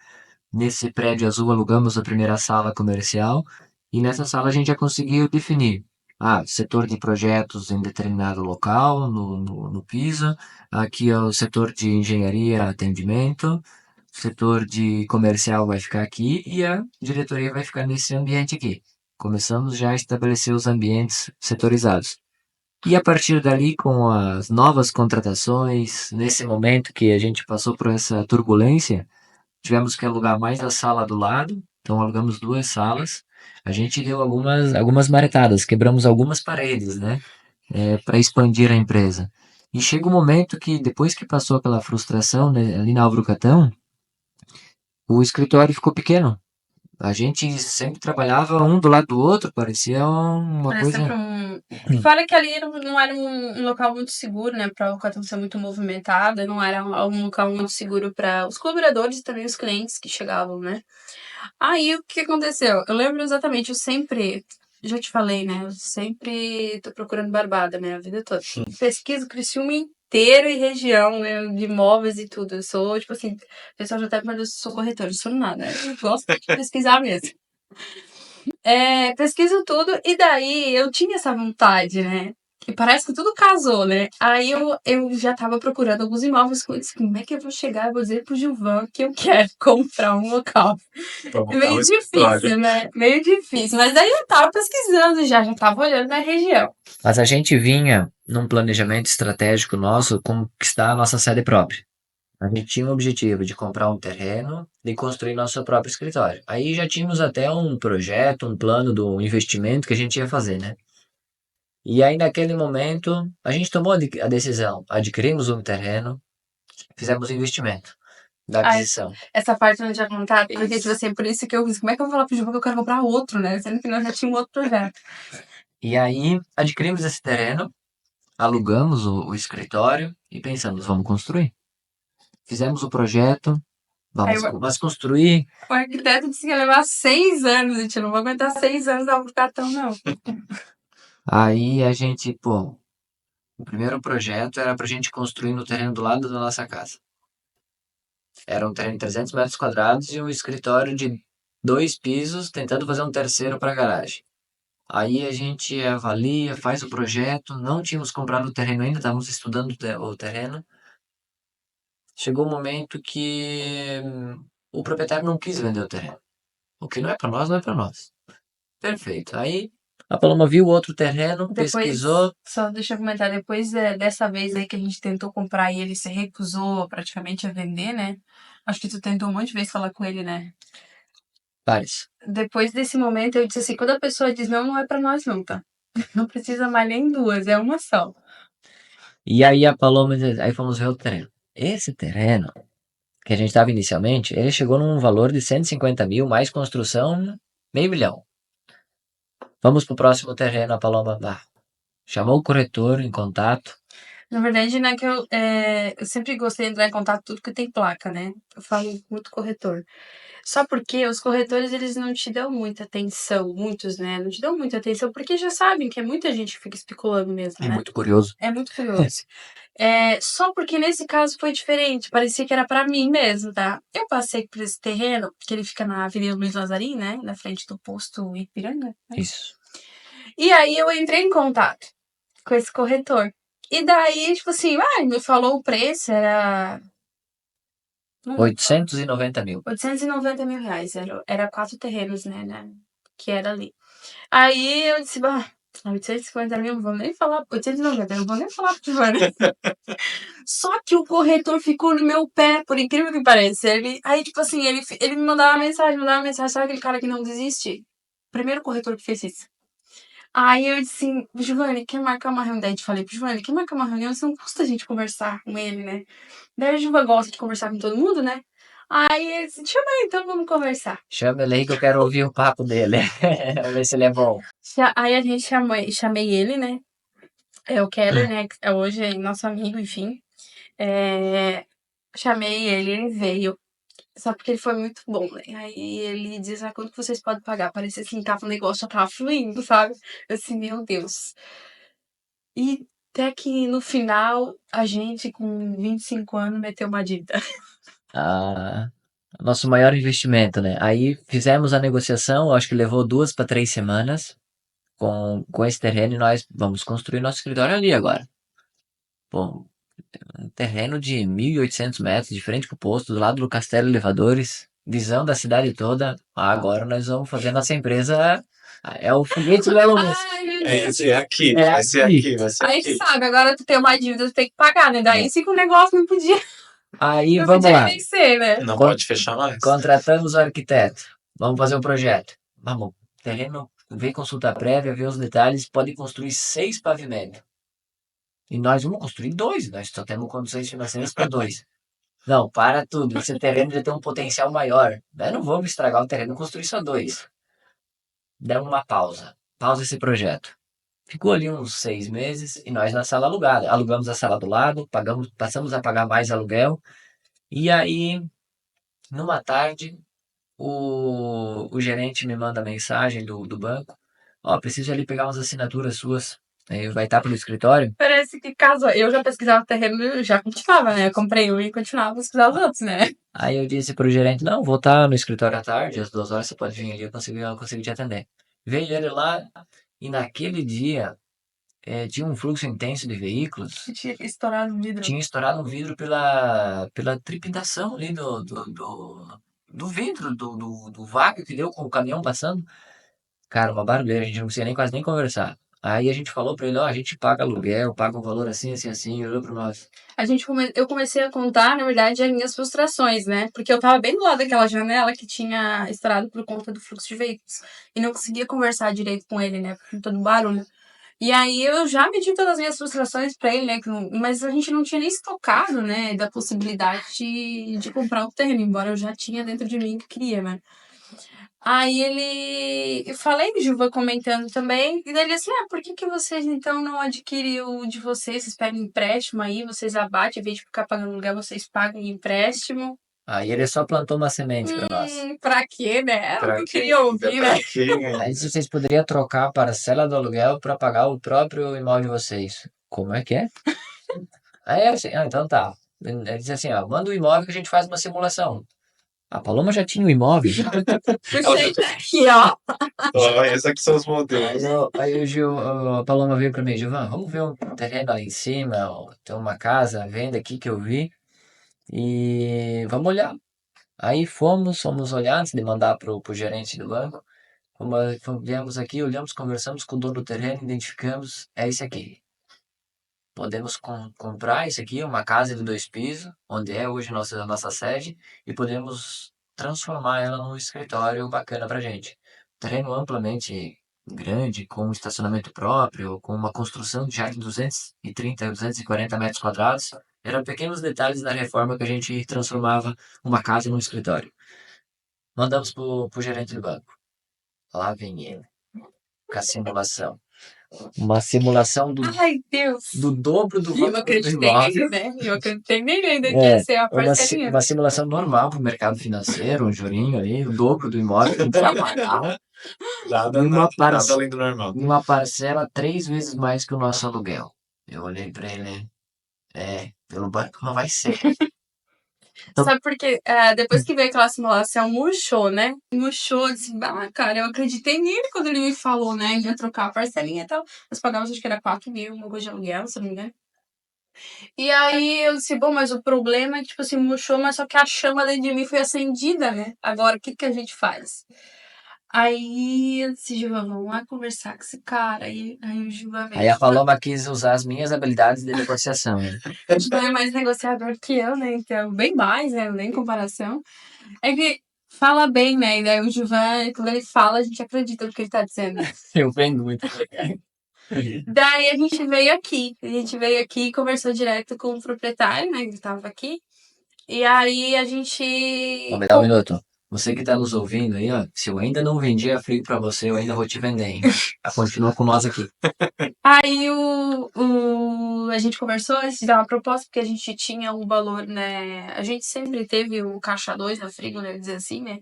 Nesse prédio azul alugamos a primeira sala comercial e nessa sala a gente já conseguiu definir setor de projetos em determinado local, no piso. Aqui é o setor de engenharia, atendimento. O setor de comercial vai ficar aqui e a diretoria vai ficar nesse ambiente aqui. Começamos já a estabelecer os ambientes setorizados. E a partir dali, com as novas contratações, nesse momento que a gente passou por essa turbulência, tivemos que alugar mais a sala do lado, então alugamos 2 salas. A gente deu algumas maretadas, quebramos algumas paredes, né, para expandir a empresa. E chega um momento que, depois que passou aquela frustração, né, ali na Álvaro Catão, o escritório ficou pequeno. A gente sempre trabalhava um do lado do outro, parecia uma Parece coisa. sempre um. E fora que ali não era um local muito seguro, né? Pra locação ser muito movimentada, não era um local muito seguro para os colaboradores e também os clientes que chegavam, né? Aí o que aconteceu? Eu lembro exatamente, eu sempre. Já te falei, né? Eu sempre tô procurando barbada, né? A vida toda. Pesquiso Criciúma inteiro e região, né? De imóveis e tudo. Eu sou, tipo assim, o pessoal já até perguntou se eu sou corretora. Eu sou nada, né? Eu gosto de pesquisar mesmo. Pesquiso tudo, e daí eu tinha essa vontade, né? E parece que tudo casou, né? Aí eu já tava procurando alguns imóveis com isso. Como é que eu vou chegar e vou dizer pro Gilvan que eu quero comprar um local? Pra É montar meio um escritório. difícil, né? Meio difícil. Mas daí eu tava pesquisando já tava olhando na região. Mas a gente vinha num planejamento estratégico nosso conquistar a nossa sede própria. A gente tinha o objetivo de comprar um terreno e construir nosso próprio escritório. Aí já tínhamos até um projeto, um plano do investimento que a gente ia fazer, né? E aí naquele momento a gente tomou a decisão, adquirimos um terreno, fizemos o investimento da Ai, aquisição. essa parte eu não tinha contado, porque, tipo assim, por isso que eu fiz, como é que eu vou falar pro Gilvan que eu quero comprar outro, né? Sendo que nós já tínhamos um outro projeto. E aí adquirimos esse terreno, alugamos o escritório e pensamos, vamos construir. Fizemos o projeto, Aí vamos construir. o arquiteto disse que ia levar 6 anos, gente. Eu não vou aguentar 6 anos da obra do cartão, não. Aí a gente, o primeiro projeto era pra gente construir no terreno do lado da nossa casa. Era um terreno de 300 metros quadrados e um escritório de 2 pisos, tentando fazer um terceiro para garagem. Aí a gente avalia, faz o projeto, não tínhamos comprado o terreno ainda, estávamos estudando o terreno. Chegou um momento que o proprietário não quis vender o terreno. O que não é para nós, não é para nós. Perfeito. Aí a Paloma viu outro terreno, Depois, pesquisou. só deixa eu comentar, depois dessa vez aí que a gente tentou comprar e ele se recusou praticamente a vender, né? Acho que tu tentou um monte de vezes falar com ele, né? Vários. Depois desse momento eu disse assim, quando a pessoa diz não, não é pra nós não, tá? Não precisa mais nem duas, é uma só. E aí a Paloma, aí fomos ver o terreno. Esse terreno que a gente estava inicialmente, ele chegou num valor de 150 mil, mais construção, meio milhão. Vamos pro próximo terreno, a Paloma chamou o corretor em contato. Na verdade, né, que eu sempre gostei de entrar em contato com tudo que tem placa, né? Eu falo muito corretor. Só porque os corretores, eles não te dão muita atenção, muitos, né? Não te dão muita atenção porque já sabem que é muita gente que fica especulando mesmo, É né? muito curioso. É muito curioso. Só porque nesse caso foi diferente, parecia que era pra mim mesmo, tá? Eu passei por esse terreno, que ele fica na Avenida Luiz Lazarim, né? Na frente do posto Ipiranga, né? Isso. E aí eu entrei em contato com esse corretor. E daí, tipo assim, me falou o preço, era 890 mil. 890 mil reais. Era 4 terrenos, né? Que era ali. Aí eu disse, 850 mil, não vou nem falar. 890, não vou nem falar pro Giovanni. Só que o corretor ficou no meu pé, por incrível que pareça. Aí, tipo assim, ele me mandava mensagem. Sabe aquele cara que não desiste? Primeiro corretor que fez isso. Aí eu disse assim, Giovanni, quer marcar uma reunião? Daí eu falei pro Giovanni, quer marcar uma reunião? Isso não custa a gente conversar com ele, né? Daí o Giovanni gosta de conversar com todo mundo, né? Aí ele disse, chama aí, então vamos conversar. Chama ele aí que eu quero ouvir o papo dele. Vamos ver se ele é bom. Aí a gente chamei ele, né? É o Keller, né? Que hoje é nosso amigo, enfim. Chamei ele veio. Só porque ele foi muito bom, né? Aí ele disse, quanto que vocês podem pagar? Parecia assim, que o negócio já tava fluindo, sabe? Eu assim, meu Deus. E até que no final, a gente com 25 anos meteu uma dívida. Ah, nosso maior investimento, né? Aí fizemos a negociação, acho que levou 2 para 3 semanas com esse terreno e nós vamos construir nosso escritório ali agora. Bom, um terreno de 1.800 metros, de frente pro posto, do lado do Castelo Elevadores, visão da cidade toda. Agora nós vamos fazer nossa empresa. É o foguete do Elon Musk. Ai, meu Deus. É aqui, É vai ser aqui. aqui, vai ser Aí aqui. sabe, agora tu tem uma dívida, tu tem que pagar, né? Daí sim que o negócio não podia, Aí não vamos podia lá. vencer, né? Não Con- pode fechar mais. Contratamos o arquiteto. Vamos fazer um projeto. Vamos. Terreno, vem consulta prévia, ver os detalhes. Pode construir 6 pavimentos. E nós vamos construir 2. Nós só temos condições financeiras para 2. Não, para tudo. Esse terreno já tem um potencial maior. Nós não vamos estragar o terreno e construir só 2. Demos uma pausa. Pausa esse projeto. Ficou ali uns 6 meses e nós na sala alugada. Alugamos a sala do lado, passamos a pagar mais aluguel. E aí, numa tarde, o gerente me manda mensagem do banco. Preciso ali pegar umas assinaturas suas. Vai estar pelo escritório? Parece que casou. Eu já pesquisava o terreno, eu já continuava, né? Eu comprei um e continuava a pesquisar os outros, né? Aí eu disse pro gerente, não, vou estar no escritório à tarde, às 2 horas você pode vir ali, eu consigo te atender. Veio ele lá e naquele dia tinha um fluxo intenso de veículos, Tinha estourado o vidro. tinha estourado um vidro pela trepidação ali do vidro, do vácuo que deu com o caminhão passando. Cara, uma barulheira, a gente não conseguia quase nem conversar. Aí a gente falou pra ele, a gente paga aluguel, paga um valor assim, assim, assim, olhou pra nós. Eu comecei a contar, na verdade, as minhas frustrações, né? Porque eu tava bem do lado daquela janela que tinha estourado por conta do fluxo de veículos. E não conseguia conversar direito com ele, né? Por todo o barulho. E aí eu já medi todas as minhas frustrações pra ele, né? Mas a gente não tinha nem se tocado, né? Da possibilidade de comprar o terreno, embora eu já tinha dentro de mim que queria, né? Aí eu falei, Juva comentando também, e daí ele disse, por que vocês então não adquirem o de vocês? Vocês pegam empréstimo aí, vocês abatem, em vez de ficar pagando aluguel, vocês pagam empréstimo. Aí ele só plantou uma semente pra nós. Pra quê, né? Eu Pra não quê? queria ouvir, né? Pra quê? Aí se vocês poderiam trocar a parcela do aluguel para pagar o próprio imóvel de vocês. Como é que é? Aí eu assim, então tá. Ele disse assim, manda o imóvel que a gente faz uma simulação. A Paloma já tinha o imóvel. Puxei daqui, ó. Ó, esses aqui são os modelos. Aí a Paloma veio pra mim, Gilvan, vamos ver um terreno ali em cima, tem uma casa à venda aqui que eu vi, e vamos olhar. Aí fomos olhar antes de mandar pro gerente do banco. Viemos aqui, olhamos, conversamos com o dono do terreno, identificamos, é esse aqui. Podemos comprar esse aqui, uma casa de 2 pisos, onde é hoje nossa sede, e podemos transformar ela num escritório bacana pra gente. Terreno amplamente grande, com estacionamento próprio, com uma construção já de 230, 240 metros quadrados. Eram pequenos detalhes da reforma que a gente transformava uma casa num escritório. Mandamos pro gerente do banco. Lá vem ele, com a simulação. Uma simulação Ai, Deus. do dobro do Eu valor do acreditei imóvel. nele, né? Eu acreditei nele ainda que ia ser a parcelinha. Uma simulação normal para o mercado financeiro, um jurinho ali, o dobro do imóvel que a gente vai pagar. Nada além do normal. Uma parcela 3 vezes mais que o nosso aluguel. Eu olhei para ele, Pelo banco não vai ser. Então- Sabe por quê? Depois que veio aquela simulação, murchou, né? Murchou, eu disse, cara, eu acreditei nele quando ele me falou, né? Ia trocar a parcelinha e tal. Nós pagávamos, acho que era 4 mil, uma coisa de aluguel, se não me engano. E aí eu disse, bom, mas o problema é que, tipo assim, murchou, mas só que a chama dentro de mim foi acendida, né? Agora, o que que a gente faz? Aí eu disse, Gilvan, vamos lá conversar com esse cara. Aí o Gilvan veio. Aí a Paloma quis usar as minhas habilidades de negociação, né? O Gilvan é mais negociador que eu, né? Então, bem mais, né? Nem em comparação. É que fala bem, né? E daí o Gilvan, quando ele fala, a gente acredita no que ele tá dizendo. Eu vendo muito. Daí a gente veio aqui. A gente veio aqui e conversou direto com o proprietário, né? Que tava aqui. E aí a gente. Me dá um minuto. Você que tá nos ouvindo aí, ó, se eu ainda não vendi a Frigo pra você, eu ainda vou te vender, hein? Continua com nós aqui. Aí a gente conversou, a gente deu uma proposta, porque a gente tinha um valor, né? A gente sempre teve o caixa 2 na Frigo, né? Dizer assim, né?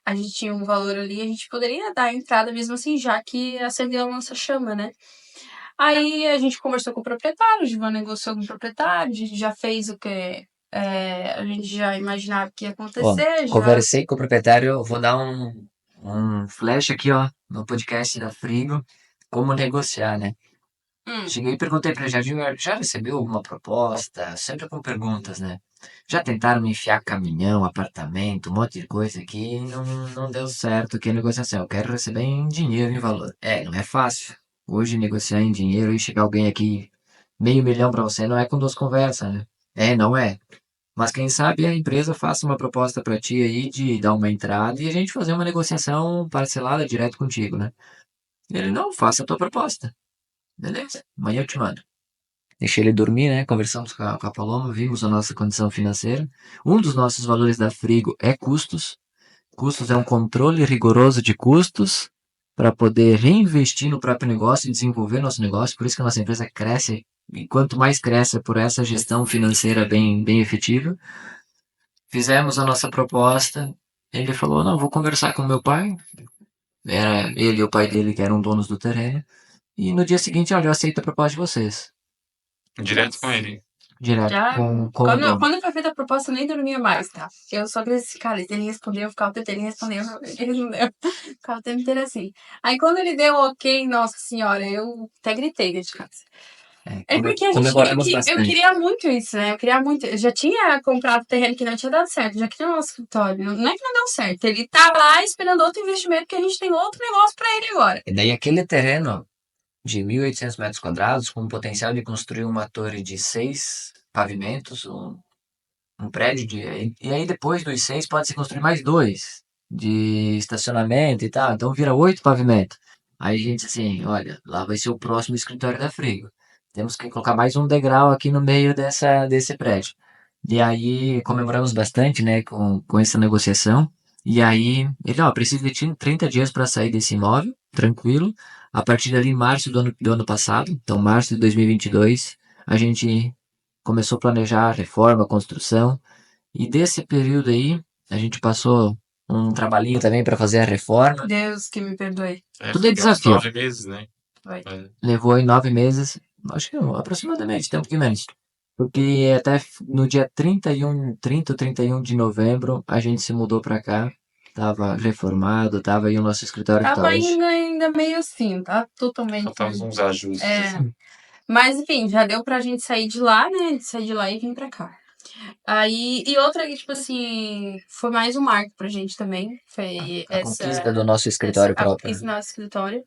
A gente tinha um valor ali, a gente poderia dar a entrada mesmo assim, já que acendeu a nossa chama, né? Aí a gente conversou com o proprietário, o Givan negociou com o proprietário, a gente já fez o que a gente já imaginava que ia Ó, acontecer, já. conversei com o proprietário, eu vou dar um flash aqui, ó, no podcast da Frigo, como negociar, né? Cheguei e perguntei pra ele, já recebeu alguma proposta? Sempre com perguntas, né? Já tentaram me enfiar caminhão, apartamento, um monte de coisa aqui e não deu certo aqui a negociação. Eu quero receber em dinheiro, em valor. Não é fácil. Hoje negociar em dinheiro e chegar alguém aqui, meio milhão pra você, não é com duas conversas, né? Não é. Mas quem sabe a empresa faça uma proposta pra ti aí de dar uma entrada e a gente fazer uma negociação parcelada direto contigo, né? Ele, não, faça a tua proposta. Beleza, amanhã eu te mando. Deixei ele dormir, né? Conversamos com a Paloma, vimos a nossa condição financeira. Um dos nossos valores da Frigo é custos. Custos é um controle rigoroso de custos para poder reinvestir no próprio negócio e desenvolver nosso negócio. Por isso que a nossa empresa cresce. E quanto mais cresce, é por essa gestão financeira bem efetiva. Fizemos a nossa proposta. Ele falou: não, vou conversar com meu pai. Era ele e o pai dele que eram donos do terreno. E no dia seguinte, olha, eu aceito a proposta de vocês. Direto com ele. Direto Já, com o quando dono. foi feita a proposta, eu nem dormia mais, tá? Eu só queria esse cara, ele respondeu, eu ficava tentando, ele respondeu, ele não deu. Ficava o tempo inteiro assim. Aí quando ele deu ok, nossa senhora, eu até gritei dentro de casa. É porque a gente, comemoramos eu bastante. queria muito isso, né? Eu queria muito. Eu já tinha comprado terreno que não tinha dado certo, já queria o nosso escritório. Não é que não deu certo, ele tá lá esperando outro investimento, que a gente tem outro negócio pra ele agora. E daí aquele terreno de 1.800 metros quadrados, com o potencial de construir uma torre de 6 pavimentos, um prédio de... E aí depois dos 6 pode-se construir mais 2 de estacionamento e tal. Então vira 8 pavimentos. Aí a gente assim, olha, lá vai ser o próximo escritório da Frigo. Temos que colocar mais um degrau aqui no meio desse prédio. E aí comemoramos bastante, né, com essa negociação. E aí ele, ó, preciso de 30 dias para sair desse imóvel, tranquilo. A partir dali, em março do ano passado, então março de 2022, a gente começou a planejar a reforma, a construção. E desse período aí, a gente passou um trabalhinho também para fazer a reforma. Deus que me perdoe. Tudo é Foi uns desafio. 9 meses, né? Vai. Levou aí 9 meses, acho que aproximadamente, tem um pouquinho menos. Porque até no dia 30 ou 31 de novembro, a gente se mudou pra cá. Tava reformado, tava aí o nosso escritório que tá Tava hoje. ainda meio assim, tá? Totalmente. Faltavam uns ajustes. Mas enfim, já deu pra gente sair de lá, né? De sair de lá e vir pra cá. Aí, e outra que, tipo assim, foi mais um marco pra gente também. Foi A conquista do nosso escritório a próprio. conquista do nosso escritório.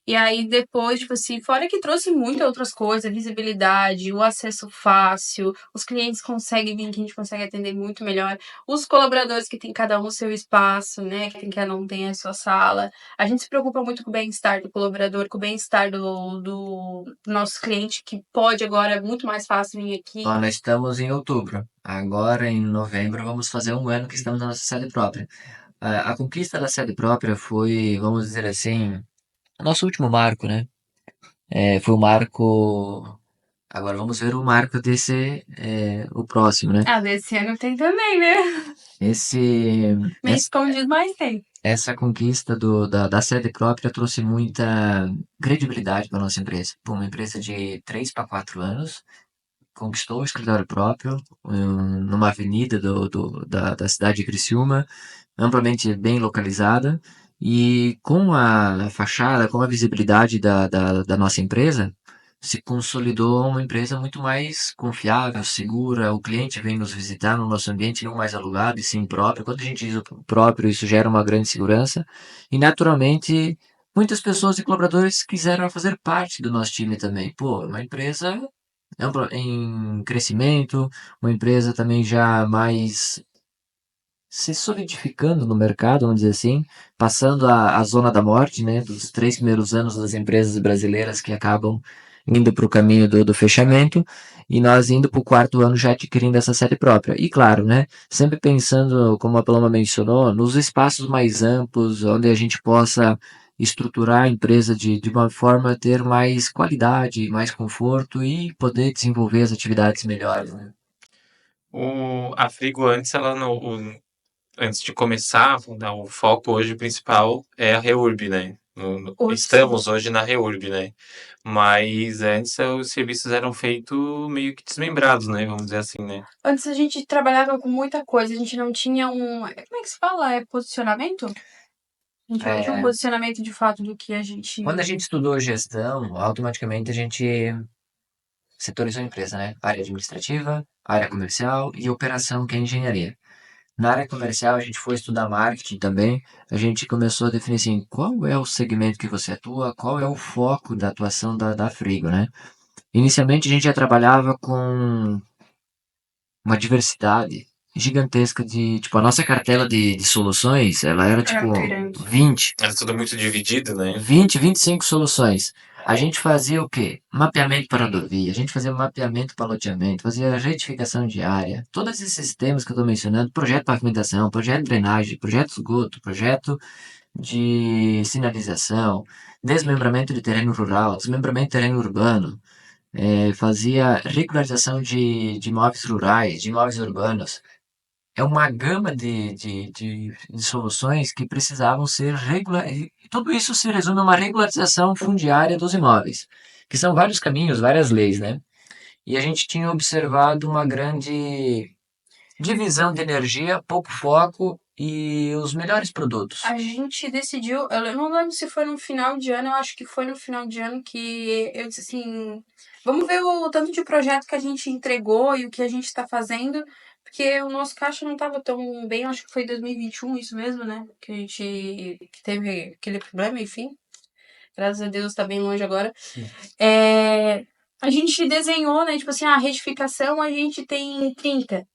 E aí depois, tipo assim, fora que trouxe muitas outras coisas, visibilidade, o acesso fácil, os clientes conseguem vir que a gente consegue atender muito melhor, os colaboradores que tem cada um o seu espaço, né, que cada um tem a sua sala. A gente se preocupa muito com o bem-estar do colaborador, com o bem-estar do nosso cliente, que pode agora muito mais fácil vir aqui. Ó, nós estamos em outubro. Agora, em novembro, vamos fazer um ano que estamos na nossa sede própria. A conquista da sede própria foi, vamos dizer assim, o nosso último marco, né? Foi o marco. Agora vamos ver o marco desse, o próximo, né? Ah, desse ano tem também, né? Meio escondido, mas tem. Essa conquista da sede própria trouxe muita credibilidade para nossa empresa. Pô, uma empresa de 3 para 4 anos, conquistou o escritório próprio, numa avenida da cidade de Criciúma, amplamente bem localizada, e com a fachada, com a visibilidade da nossa empresa, se consolidou uma empresa muito mais confiável, segura. O cliente vem nos visitar no nosso ambiente não mais alugado e sim próprio. Quando a gente diz o próprio, isso gera uma grande segurança. E naturalmente, muitas pessoas e colaboradores quiseram fazer parte do nosso time também. Pô, uma empresa em crescimento, uma empresa também já mais se solidificando no mercado, vamos dizer assim, passando a zona da morte, né, dos 3 primeiros anos das empresas brasileiras que acabam indo para o caminho do fechamento, e nós indo para o quarto ano já adquirindo essa sede própria. E claro, né, sempre pensando, como a Paloma mencionou, nos espaços mais amplos, onde a gente possa estruturar a empresa de uma forma a ter mais qualidade, mais conforto e poder desenvolver as atividades melhores, né? A Frigo antes, ela não, antes de começar, o foco hoje principal é a Reurb, né? Hoje, Estamos hoje na Reurb, né? Mas antes os serviços eram feitos meio que desmembrados, né? Vamos dizer assim, né? antes a gente trabalhava com muita coisa, a gente não tinha um. Como é que se fala? É posicionamento? A gente não tinha um É, posicionamento de fato do que a gente. quando a gente estudou gestão, automaticamente a gente setorizou a empresa, né? Área administrativa, área comercial e operação, que é engenharia. Na área comercial, a gente foi estudar marketing também. A gente começou a definir assim, qual é o segmento que você atua, qual é o foco da atuação da Frigo, né? Inicialmente, a gente já trabalhava com uma diversidade gigantesca tipo, a nossa cartela de soluções, ela era Era tipo muito grande. 20, Era tudo muito dividido, né? 25 soluções. A gente fazia o quê? Mapeamento para rodovia, a gente fazia mapeamento para loteamento, fazia retificação de área, todos esses sistemas que eu estou mencionando, projeto de pavimentação, projeto de drenagem, projeto de esgoto, projeto de sinalização, desmembramento de terreno rural, desmembramento de terreno urbano, fazia regularização de imóveis rurais, de imóveis urbanos. É uma gama de soluções que precisavam ser regulares. Tudo isso se resume a uma regularização fundiária dos imóveis, que são vários caminhos, várias leis, né? E a gente tinha observado uma grande divisão de energia, pouco foco e os melhores produtos. A gente decidiu, eu não lembro se foi no final de ano, eu acho que foi no final de ano que eu disse assim, vamos ver o tanto de projeto que a gente entregou e o que a gente está fazendo, porque o nosso caixa não estava tão bem, acho que foi em 2021 isso mesmo, né? Que a gente que teve aquele problema, enfim. Graças a Deus está bem longe agora. É, a gente desenhou, né? Tipo assim, a retificação a gente tem 30.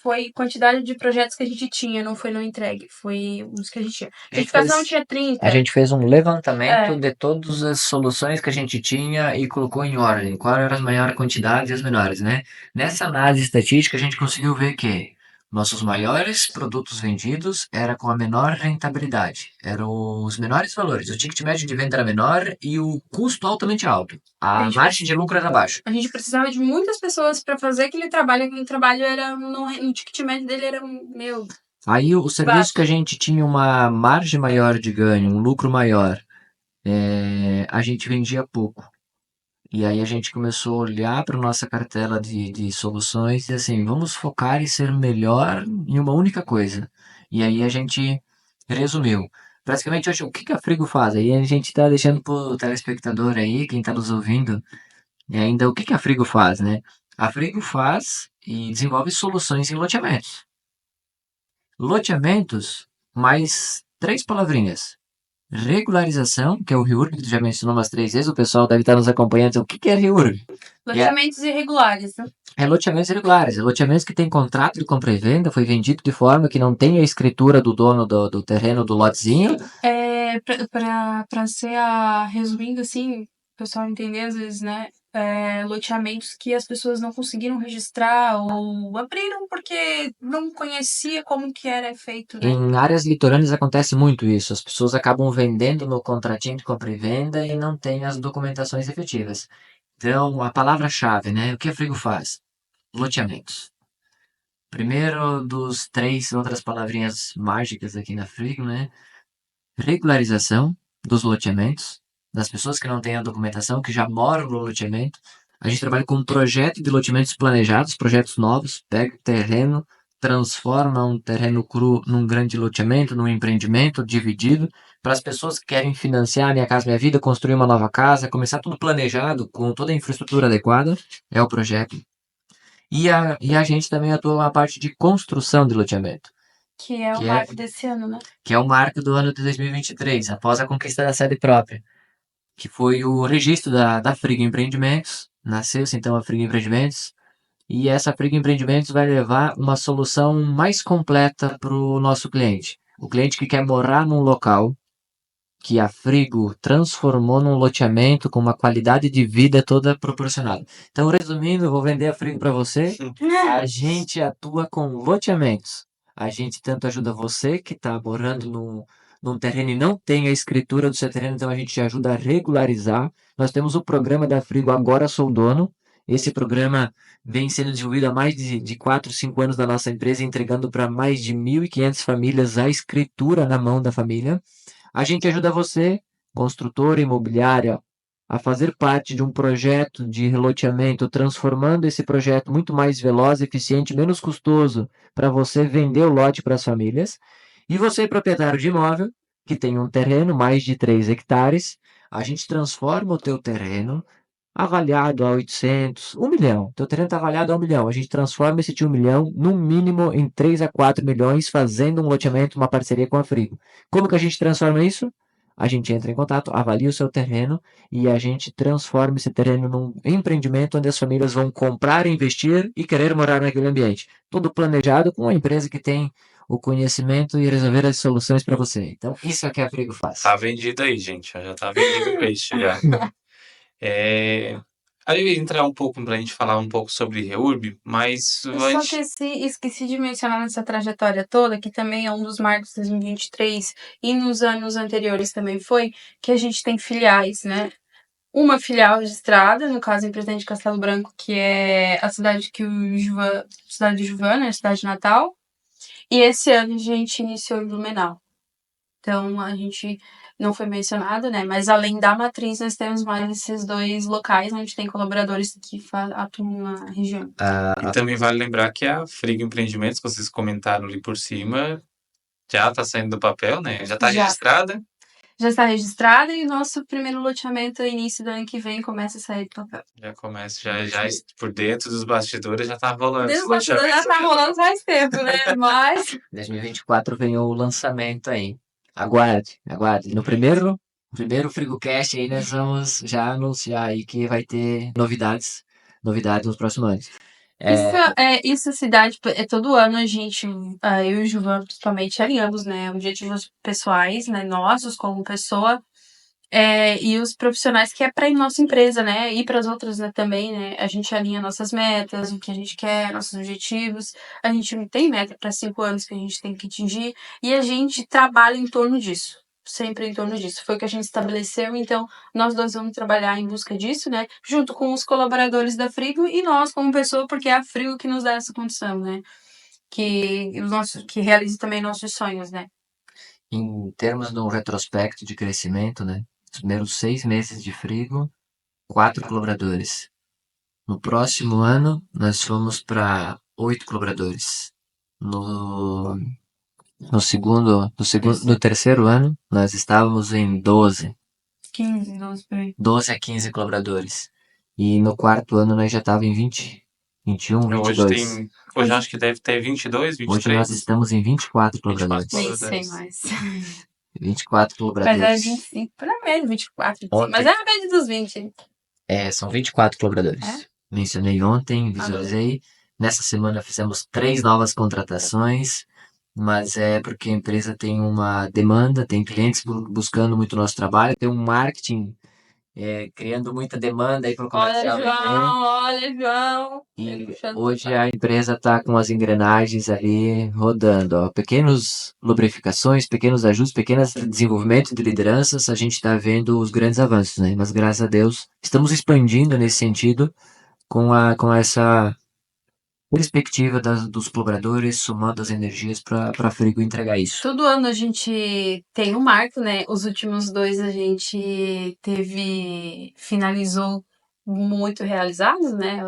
Foi quantidade de projetos que a gente tinha, não foi não entregue. Foi os que a gente tinha. A gente Retificação fez, tinha 30. a gente fez um levantamento É, de todas as soluções que a gente tinha e colocou em ordem, qual era a maior quantidade e as menores, né? Nessa análise estatística, a gente conseguiu ver que nossos maiores produtos vendidos era com a menor rentabilidade, eram os menores valores, o ticket médio de venda era menor e o custo altamente alto, a a gente, margem de lucro era baixa. a gente precisava de muitas pessoas para fazer aquele trabalho. Aquele trabalho era. No ticket médio dele era, meu, Aí o serviço que a baixo. gente tinha uma margem maior de ganho, um lucro maior, a gente vendia pouco. E aí a gente começou a olhar para nossa cartela de soluções e assim, vamos focar em ser melhor em uma única coisa. E aí a gente resumiu. Praticamente hoje, o que que a Frigo faz? Aí a gente está deixando para o telespectador aí, quem está nos ouvindo, ainda o que que a Frigo faz, né? A Frigo faz e desenvolve soluções em loteamentos. Loteamentos, mais três palavrinhas. Regularização, que é o REURB, que tu já mencionou umas 3 vezes, o pessoal deve estar nos acompanhando. Então, o que que é REURB? Loteamentos irregulares, né? É loteamentos irregulares, é loteamentos que tem contrato de compra e venda, foi vendido de forma que não tem a escritura do dono do terreno do lotezinho. É, pra ser resumindo assim, o pessoal entender às vezes, né? Loteamentos que as pessoas não conseguiram registrar ou abriram porque não conhecia como que era feito, né? Em áreas litorâneas acontece muito isso, as pessoas acabam vendendo no contratinho de compra e venda e não têm as documentações efetivas. Então, a palavra-chave, né? O que a Frigo faz? Loteamentos. Primeiro dos três outras palavrinhas mágicas aqui na Frigo, né? Regularização dos loteamentos, das pessoas que não têm a documentação, que já moram no loteamento. A gente trabalha com um projeto de loteamentos planejados, projetos novos, pega o terreno, transforma um terreno cru num grande loteamento, num empreendimento dividido, para as pessoas que querem financiar Minha Casa Minha Vida, construir uma nova casa, começar tudo planejado, com toda a infraestrutura adequada, é o projeto. E a gente também atua na parte de construção de loteamento, Que é o que é, marco desse ano, né? que é o marco do ano de 2023, após a conquista da sede própria, que foi o registro da Frigo Empreendimentos. Nasceu-se então a Frigo Empreendimentos, e essa Frigo Empreendimentos vai levar uma solução mais completa para o nosso cliente. O cliente que quer morar num local que a Frigo transformou num loteamento com uma qualidade de vida toda proporcionada. Então, resumindo, eu vou vender a Frigo para você. A gente atua com loteamentos. A gente tanto ajuda você que está morando num terreno e não tem a escritura do seu terreno, então a gente te ajuda a regularizar. Nós temos o programa da Frigo Agora Sou Dono. Esse programa vem sendo desenvolvido há mais de 4, 5 anos da nossa empresa, entregando para mais de 1.500 famílias a escritura na mão da família. A gente ajuda você, construtora imobiliária, a fazer parte de um projeto de reloteamento, transformando esse projeto muito mais veloz, eficiente, menos custoso para você vender o lote para as famílias. E você, proprietário de imóvel, que tem um terreno, mais de 3 hectares, a gente transforma o teu terreno avaliado a 800, 1 milhão. Teu terreno está avaliado a 1 milhão. A gente transforma esse de 1 milhão, no mínimo, em 3 a 4 milhões, fazendo um loteamento, uma parceria com a Frigo. Como que a gente transforma isso? A gente entra em contato, avalia o seu terreno e a gente transforma esse terreno num empreendimento onde as famílias vão comprar, investir e querer morar naquele ambiente. Tudo planejado com uma empresa que tem o conhecimento e resolver as soluções para você. Então, isso é o que a Frigo faz. Tá vendido aí, gente. Já tá vendido o peixe já. Aí eu ia entrar um pouco pra gente falar um pouco sobre Reurb, mas Eu só esqueci de mencionar nessa trajetória toda, que também é um dos marcos de 2023 e nos anos anteriores também foi, que a gente tem filiais, né? Uma filial registrada, no caso em Presidente Castelo Branco, que é a cidade que o cidade de Giovana, a cidade natal. E esse ano a gente iniciou em Blumenau. Então a gente não foi mencionado, né? Mas além da matriz, nós temos mais esses 2 locais onde tem colaboradores que atuam na região. E também vale lembrar que a Frigo Empreendimentos, que vocês comentaram ali por cima, já tá saindo do papel, né? Já tá Já. registrada. Já está registrada e o nosso primeiro loteamento, início do ano que vem, começa a sair do papel. Já começa, já por dentro dos bastidores já tá rolando. Dentro dos bastidores já tá rolando faz tempo, né? Mas 2024 vem o lançamento aí. Aguarde, aguarde. No primeiro FrigoCast aí nós vamos já anunciar aí que vai ter novidades nos próximos anos. isso, cidade, todo ano a gente, eu e o Gilvan principalmente, alinhamos, né, objetivos pessoais, né, nossos como pessoa, e os profissionais que é para nossa empresa, né, e para as outras, né, também, né, a gente alinha nossas metas, o que a gente quer, nossos objetivos, a gente tem meta para 5 anos que a gente tem que atingir, e a gente trabalha em torno disso. Sempre em torno disso. Foi o que a gente estabeleceu, então nós 2 vamos trabalhar em busca disso, né? Junto com os colaboradores da Frigo e nós como pessoa, porque é a Frigo que nos dá essa condição, né? Que realiza também nossos sonhos, né? Em termos de um retrospecto de crescimento, né? Os primeiros 6 meses de Frigo, 4 colaboradores. No próximo ano, nós fomos para 8 colaboradores. No terceiro ano, nós estávamos em 12. 12 por aí. 12 a 15 colaboradores. E no quarto ano nós já estávamos em 20, 21, Hoje 22. hoje acho que deve ter 22, Hoje nós 23. estamos em 24 colaboradores. 24 Nem sei mais. 24 Mas colaboradores. 25, para média, 24. 25. Ontem. Mas é a média dos 20. São 24 colaboradores. Mencionei ontem, visualizei. Nessa semana fizemos 3 novas contratações, mas é porque a empresa tem uma demanda, tem clientes buscando muito nosso trabalho, tem um marketing criando muita demanda aí para o comercial. Olha, João. E hoje a empresa está com as engrenagens ali rodando, ó. Pequenas lubrificações, pequenos ajustes, pequenos desenvolvimentos de lideranças, a gente está vendo os grandes avanços, né? Mas graças a Deus estamos expandindo nesse sentido com essa perspectiva dos colaboradores, somando as energias para a Frigo entregar isso. Todo ano a gente tem um marco, né? Os últimos 2 a gente finalizou muito realizados, né?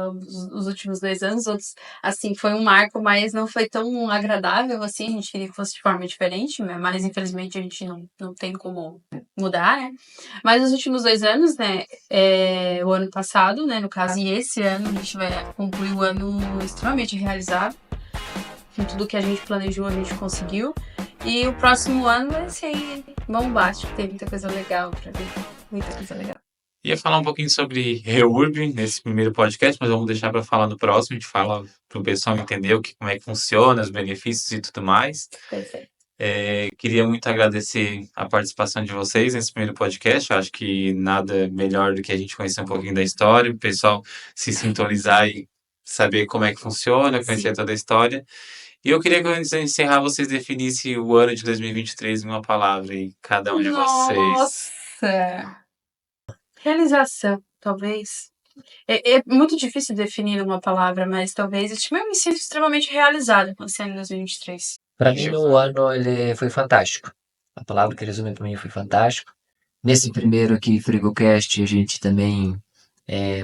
Os últimos 2 anos, outros, assim, foi um marco, mas não foi tão agradável, assim, a gente queria que fosse de forma diferente, mas infelizmente a gente não tem como mudar, né? Mas os últimos 2 anos, né, o ano passado, né, no caso, e esse ano a gente vai concluir o ano extremamente realizado, com tudo que a gente planejou, a gente conseguiu, e o próximo ano vai ser bombástico, tem muita coisa legal pra ver, muita coisa legal. Ia falar um pouquinho sobre REURB nesse primeiro podcast, mas vamos deixar para falar no próximo. A gente fala para o pessoal entender como é que funciona, os benefícios e tudo mais. Perfeito. Queria muito agradecer a participação de vocês nesse primeiro podcast. Eu acho que nada melhor do que a gente conhecer um pouquinho da história, o pessoal se sintonizar e saber como é que funciona, conhecer toda a história. E eu queria que, antes de encerrar, vocês definissem o ano de 2023 em uma palavra, e cada um de vocês. Nossa! Realização, talvez. É muito difícil definir uma palavra, mas talvez eu me sinto extremamente realizada com esse ano de 2023. Para mim, o ano ele foi fantástico. A palavra que resume para mim foi fantástico. Nesse primeiro aqui, FrigoCast, a gente também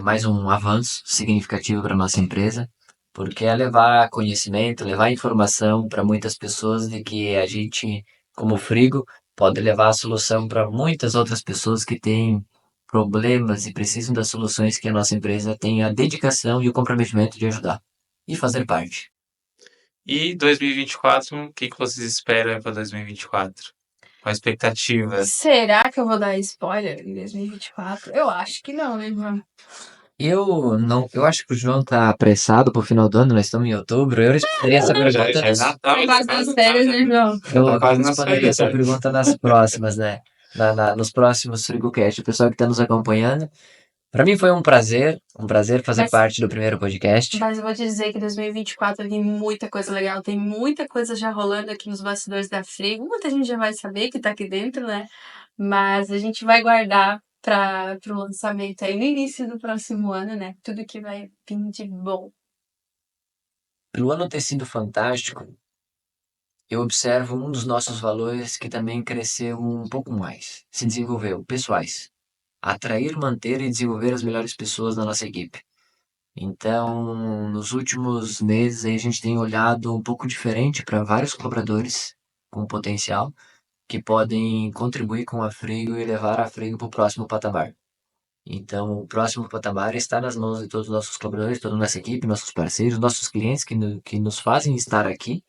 mais um avanço significativo para nossa empresa, porque é levar conhecimento, levar informação para muitas pessoas de que a gente, como Frigo, pode levar a solução para muitas outras pessoas que têm problemas e precisam das soluções que a nossa empresa tem a dedicação e o comprometimento de ajudar e fazer parte. E 2024, o que vocês esperam para 2024? Qual a expectativa? Será que eu vou dar spoiler em 2024? Eu acho que não, né, João? Eu acho que o João tá apressado pro final do ano, nós estamos em outubro. Eu responderia essa pergunta. Já é Natal, Tá quase nas férias, né, João? Eu Tá quase nas responderia férias, essa né? pergunta nas próximas, né? Nos próximos FrigoCast. O pessoal que está nos acompanhando. Para mim foi um prazer fazer parte do primeiro podcast. Mas eu vou te dizer que 2024 tem muita coisa legal, tem muita coisa já rolando aqui nos bastidores da Frigo. Muita gente já vai saber que tá aqui dentro, né? Mas a gente vai guardar para o lançamento aí no início do próximo ano, né? Tudo que vai vir de bom. Pelo ano ter sido fantástico, eu observo um dos nossos valores que também cresceu um pouco mais, se desenvolveu, pessoais. Atrair, manter e desenvolver as melhores pessoas da nossa equipe. Então, nos últimos meses aí a gente tem olhado um pouco diferente para vários colaboradores com potencial que podem contribuir com a Frigo e levar a Frigo para o próximo patamar. Então, o próximo patamar está nas mãos de todos os nossos colaboradores, toda a nossa equipe, nossos parceiros, nossos clientes que nos fazem estar aqui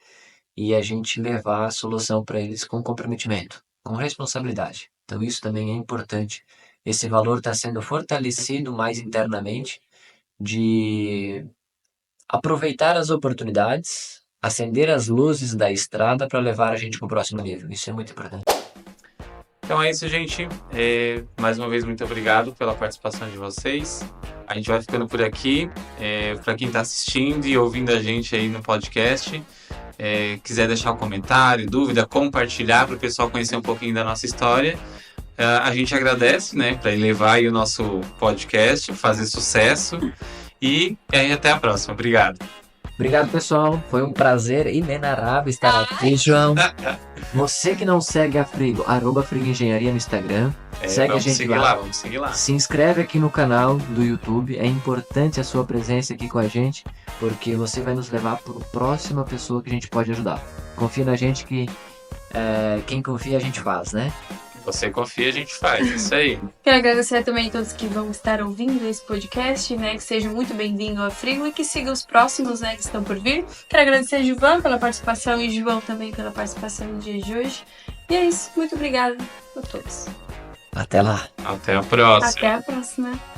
e a gente levar a solução para eles com comprometimento, com responsabilidade. Então, isso também é importante. Esse valor está sendo fortalecido mais internamente de aproveitar as oportunidades, acender as luzes da estrada para levar a gente para o próximo nível. Isso é muito importante. Então é isso, gente. Mais uma vez, muito obrigado pela participação de vocês. A gente vai ficando por aqui. Para quem está assistindo e ouvindo a gente aí no podcast, quiser deixar um comentário, dúvida, compartilhar para o pessoal conhecer um pouquinho da nossa história, a gente agradece, né, para levar aí o nosso podcast, fazer sucesso. E aí, até a próxima. Obrigado. Obrigado, pessoal. Foi um prazer inenarrável estar aqui, João. Você que não segue a Frigo, @Frigo Engenharia no Instagram. Segue a gente lá. Vamos seguir lá. Se inscreve aqui no canal do YouTube. É importante a sua presença aqui com a gente, porque você vai nos levar para a próxima pessoa que a gente pode ajudar. Confia na gente que quem confia a gente faz, né? Você confia, a gente faz. Isso aí. Quero agradecer também a todos que vão estar ouvindo esse podcast, né? Que sejam muito bem-vindos ao Frigo e que sigam os próximos, né? Que estão por vir. Quero agradecer a Gilvan pela participação e João também pela participação no dia de hoje. E é isso. Muito obrigada a todos. Até lá. Até a próxima. Até a próxima.